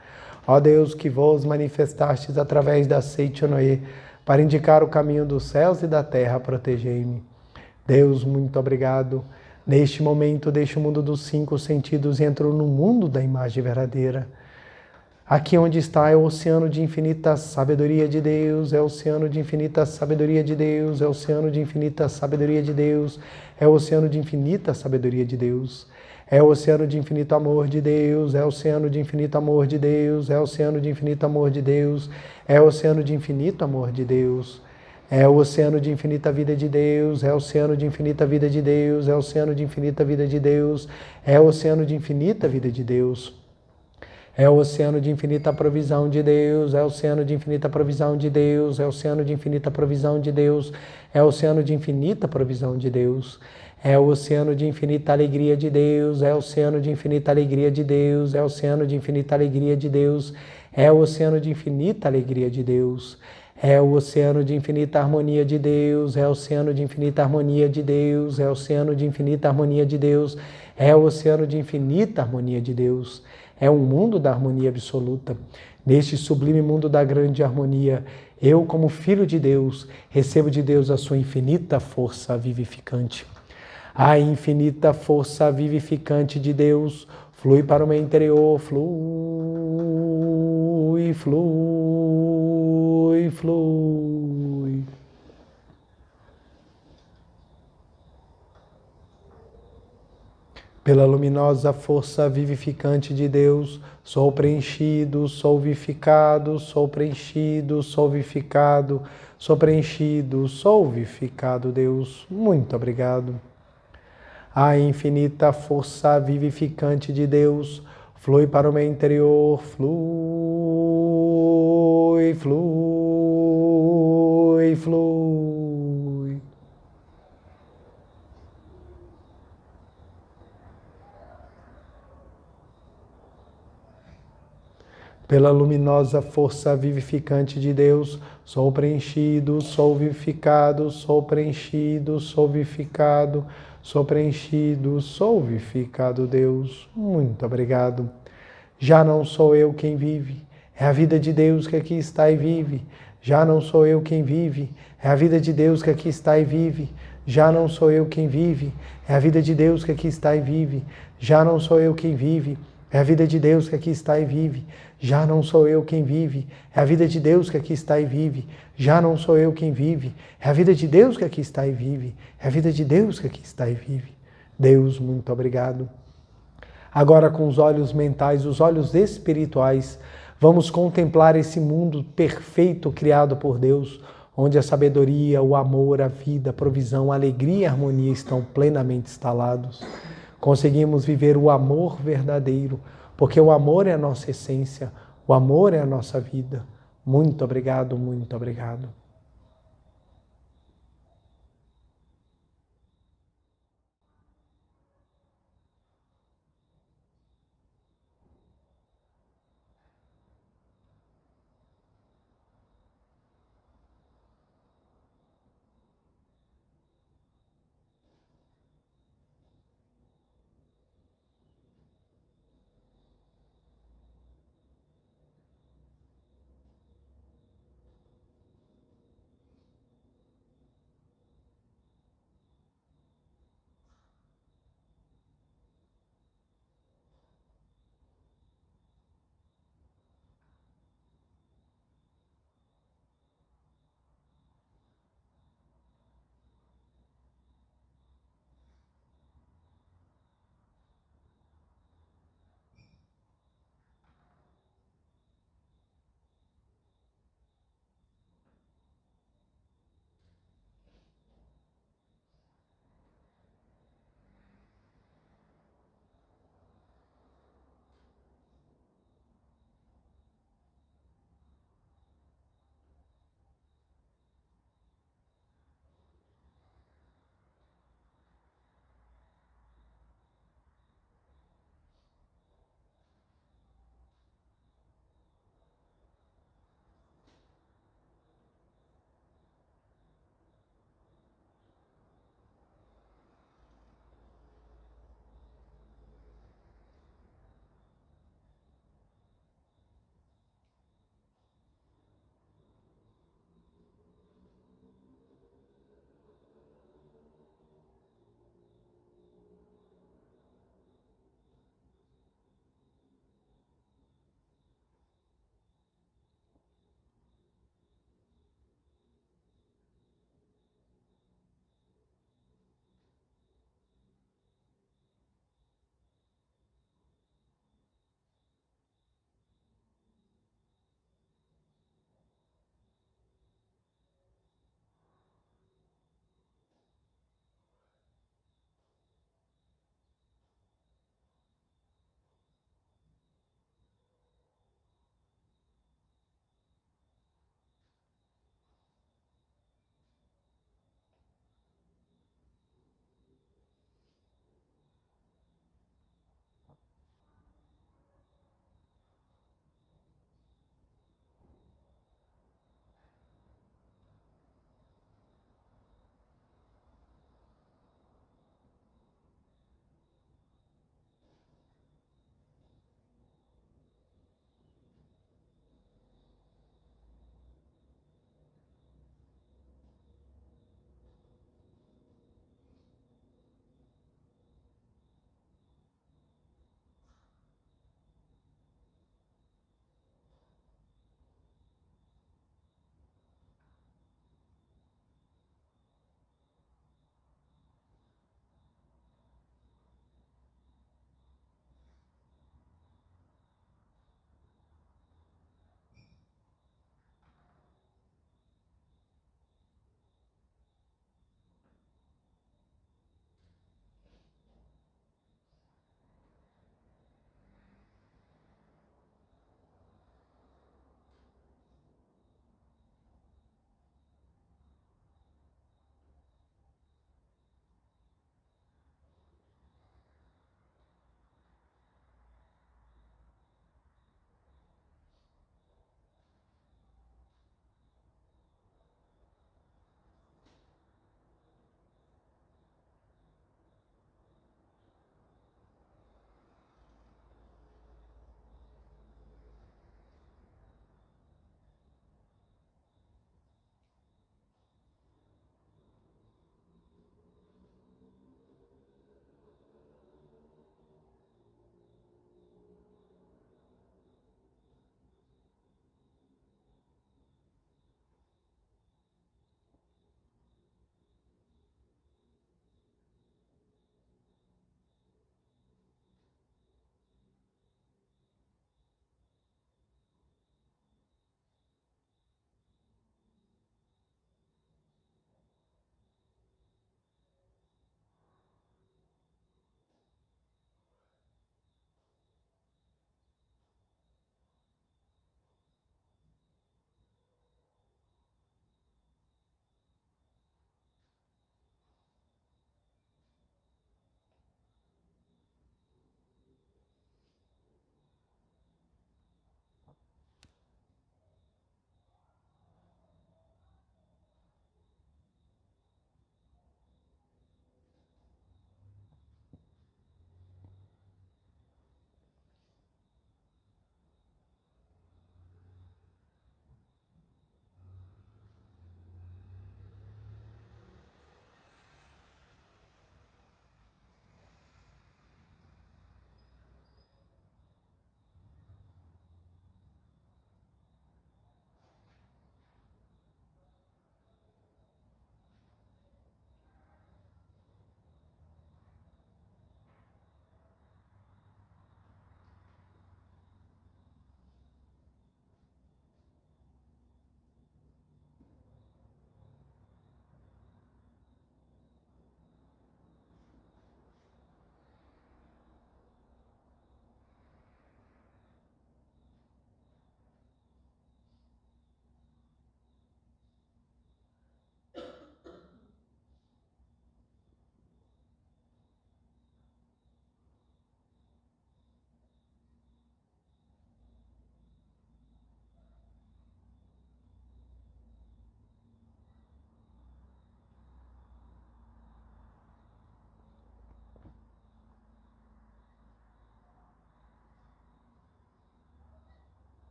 Ó Deus, que vos manifestastes através da seite Noé, para indicar o caminho dos céus e da terra, protegei-me. Deus, muito obrigado. Neste momento, deixo o mundo dos 5 sentidos e entro no mundo da imagem verdadeira. Aqui onde está é o oceano de infinita sabedoria de Deus, é o oceano de infinita sabedoria de Deus, é o oceano de infinita sabedoria de Deus, é o oceano de infinita sabedoria de Deus, é o oceano de infinito amor de Deus, é o oceano de infinito amor de Deus, é o oceano de infinito amor de Deus, é o oceano de infinito amor de Deus, é o oceano de infinita vida de Deus, é o oceano de infinita vida de Deus, é o oceano de infinita vida de Deus, é o oceano de infinita vida de Deus. É o oceano de infinita provisão de Deus, é o oceano de infinita provisão de Deus, é o oceano de infinita provisão de Deus, é o oceano de infinita provisão de Deus, é o oceano de infinita alegria de Deus, é o oceano de infinita alegria de Deus, é o oceano de infinita alegria de Deus, é o oceano de infinita alegria de Deus, é o oceano de infinita harmonia de Deus, é o oceano de infinita harmonia de Deus, é o oceano de infinita harmonia de Deus, é o oceano de infinita harmonia de Deus. É um mundo da harmonia absoluta. Neste sublime mundo da grande harmonia, eu, como filho de Deus, recebo de Deus a sua infinita força vivificante. A infinita força vivificante de Deus flui para o meu interior, flui, flui, flui. Pela luminosa força vivificante de Deus, sou preenchido, sou vivificado, sou preenchido, sou vivificado, sou preenchido, sou vivificado, Deus. Muito obrigado. A infinita força vivificante de Deus flui para o meu interior, flui, flui, flui. Pela luminosa força vivificante de Deus, sou preenchido, sou vivificado, sou preenchido, sou vivificado, sou preenchido, sou vivificado, Deus. Muito obrigado. Já não sou eu quem vive, é a vida de Deus que aqui está e vive. Já não sou eu quem vive, é a vida de Deus que aqui está e vive. Já não sou eu quem vive, é a vida de Deus que aqui está e vive. Já não sou eu quem vive, é a vida de Deus que aqui está e vive. Já não sou eu quem vive, é a vida de Deus que aqui está e vive. Já não sou eu quem vive, é a vida de Deus que aqui está e vive. É a vida de Deus que aqui está e vive. Deus, muito obrigado. Agora, com os olhos mentais, os olhos espirituais, vamos contemplar esse mundo perfeito criado por Deus, onde a sabedoria, o amor, a vida, a provisão, a alegria e a harmonia estão plenamente instalados. conseguimos viver o amor verdadeiro, porque o amor é a nossa essência, o amor é a nossa vida. Muito obrigado, muito obrigado.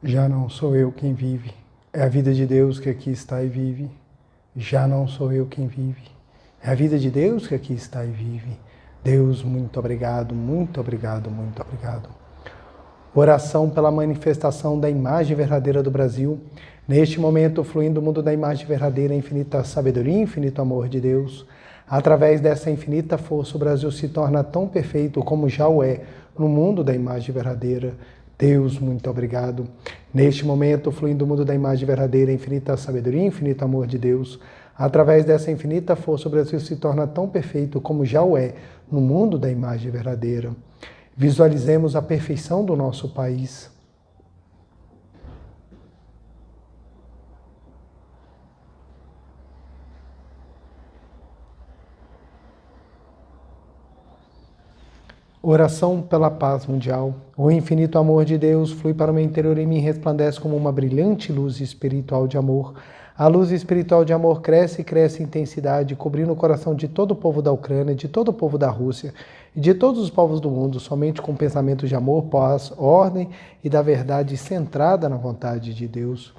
Já não sou eu quem vive, é a vida de Deus que aqui está e vive. Já não sou eu quem vive, é a vida de Deus que aqui está e vive. Deus, muito obrigado, muito obrigado, muito obrigado. Oração pela manifestação da imagem verdadeira do Brasil. Neste momento, fluindo o mundo da imagem verdadeira, infinita sabedoria, infinito amor de Deus. Através dessa infinita força, o Brasil se torna tão perfeito como já o é no mundo da imagem verdadeira. Deus, muito obrigado. Neste momento, fluindo o mundo da imagem verdadeira, infinita sabedoria, infinito amor de Deus. Através dessa infinita força, o Brasil se torna tão perfeito como já o é no mundo da imagem verdadeira. Visualizemos a perfeição do nosso país. Oração pela paz mundial. O infinito amor de Deus flui para o meu interior e me resplandece como uma brilhante luz espiritual de amor. A luz espiritual de amor cresce e cresce em intensidade, cobrindo o coração de todo o povo da Ucrânia, de todo o povo da Rússia e de todos os povos do mundo, somente com pensamentos de amor, paz, ordem e da verdade centrada na vontade de Deus.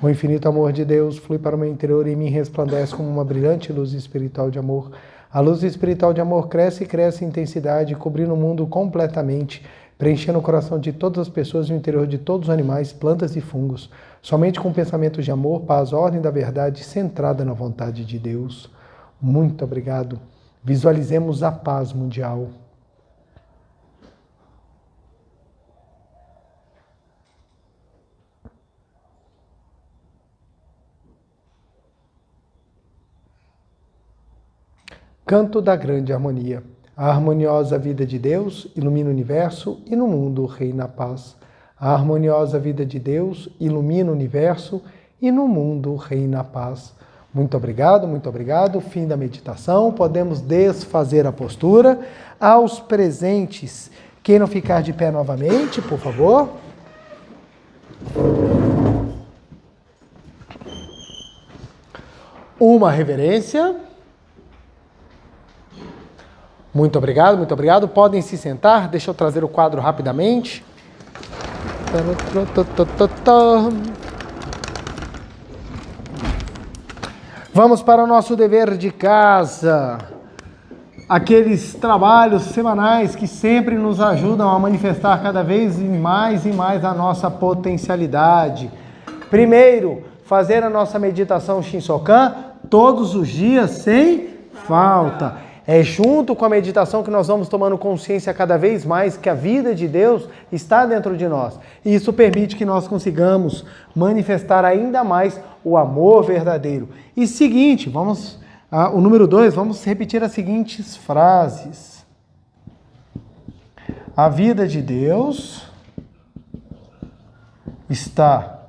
O infinito amor de Deus flui para o meu interior e me resplandece como uma brilhante luz espiritual de amor. A luz espiritual de amor cresce e cresce em intensidade, cobrindo o mundo completamente, preenchendo o coração de todas as pessoas e o interior de todos os animais, plantas e fungos, somente com pensamentos de amor, paz, ordem da verdade, centrada na vontade de Deus. Muito obrigado. Visualizemos a paz mundial. Canto da grande harmonia. A harmoniosa vida de Deus ilumina o universo e no mundo reina a paz. A harmoniosa vida de Deus ilumina o universo e no mundo reina a paz. Muito obrigado, muito obrigado. Fim da meditação. Podemos desfazer a postura. Aos presentes, queiram ficar de pé novamente, por favor. Uma reverência. Muito obrigado, muito obrigado. Podem se sentar. Deixa eu trazer o quadro rapidamente. Vamos para o nosso dever de casa. Aqueles trabalhos semanais que sempre nos ajudam a manifestar cada vez mais e mais a nossa potencialidade. Primeiro, fazer a nossa meditação Shinsokan todos os dias sem falta. É junto com a meditação que nós vamos tomando consciência cada vez mais que a vida de Deus está dentro de nós. E isso permite que nós consigamos manifestar ainda mais o amor verdadeiro. E seguinte, o número 2, vamos repetir as seguintes frases. A vida de Deus está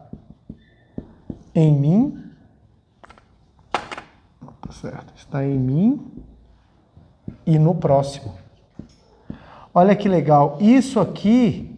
em mim. Tá certo, está em mim e no próximo. Olha que legal. Isso aqui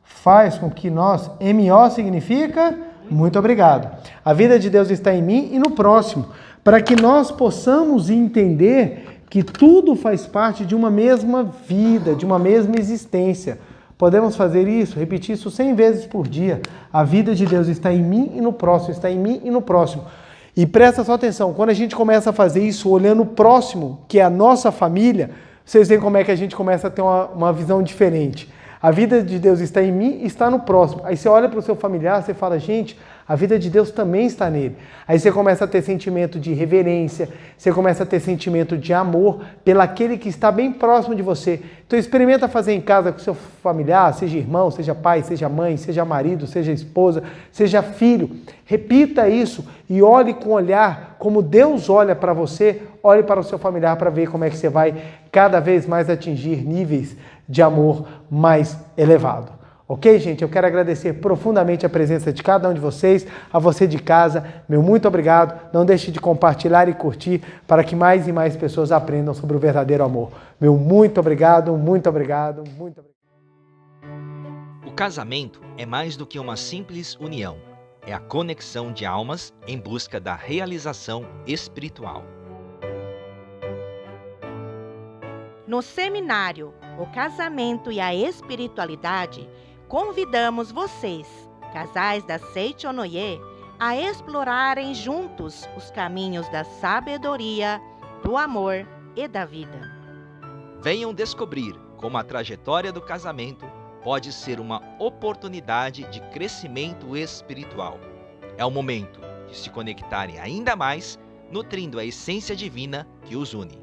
faz com que nós... MO significa muito obrigado. A vida de Deus está em mim e no próximo. Para que nós possamos entender que tudo faz parte de uma mesma vida, de uma mesma existência. Podemos fazer isso, repetir isso 100 vezes por dia. A vida de Deus está em mim e no próximo, está em mim e no próximo. E presta só atenção, quando a gente começa a fazer isso olhando o próximo, que é a nossa família, vocês veem como é que a gente começa a ter uma visão diferente. A vida de Deus está em mim e está no próximo. Aí você olha para o seu familiar, você fala, gente, a vida de Deus também está nele. Aí você começa a ter sentimento de reverência, você começa a ter sentimento de amor pelaquele que está bem próximo de você. Então experimenta fazer em casa com seu familiar, seja irmão, seja pai, seja mãe, seja marido, seja esposa, seja filho. Repita isso e olhe com o olhar como Deus olha para você, olhe para o seu familiar para ver como é que você vai cada vez mais atingir níveis de amor mais elevado. Ok, gente? Eu quero agradecer profundamente a presença de cada um de vocês, a você de casa, meu muito obrigado. Não deixe de compartilhar e curtir para que mais e mais pessoas aprendam sobre o verdadeiro amor. Meu muito obrigado, muito obrigado, muito obrigado. O casamento é mais do que uma simples união. É a conexão de almas em busca da realização espiritual. No seminário O Casamento e a Espiritualidade, convidamos vocês casais da Seichonoye a explorarem juntos os caminhos da sabedoria, do amor e da vida. Venham descobrir como a trajetória do casamento pode ser uma oportunidade de crescimento espiritual. É o momento de se conectarem ainda mais, nutrindo a essência divina que os une.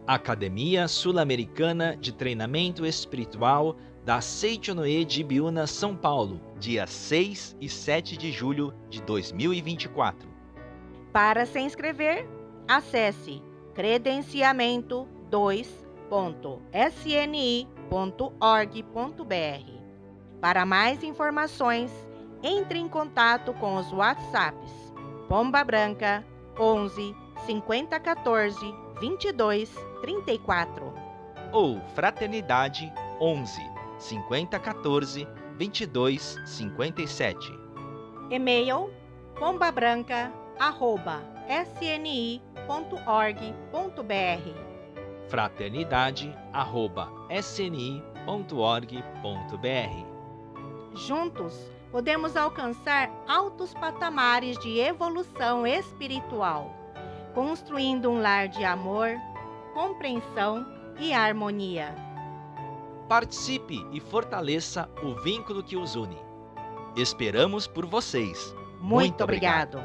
Academia Sul-Americana de Treinamento Espiritual da Seichonoye de Ibiúna, São Paulo, dia 6 e 7 de julho de 2024. Para se inscrever, acesse credenciamento2.sni.org.br. Para mais informações, entre em contato com os WhatsApps Pomba Branca 11 50 14 22 34 ou Fraternidade 11 50 14 22 57. E-mail pombabranca@sni.org.br. fraternidade@sni.org.br. Juntos, podemos alcançar altos patamares de evolução espiritual, construindo um lar de amor, compreensão e harmonia. Participe e fortaleça o vínculo que os une. Esperamos por vocês. Muito obrigado.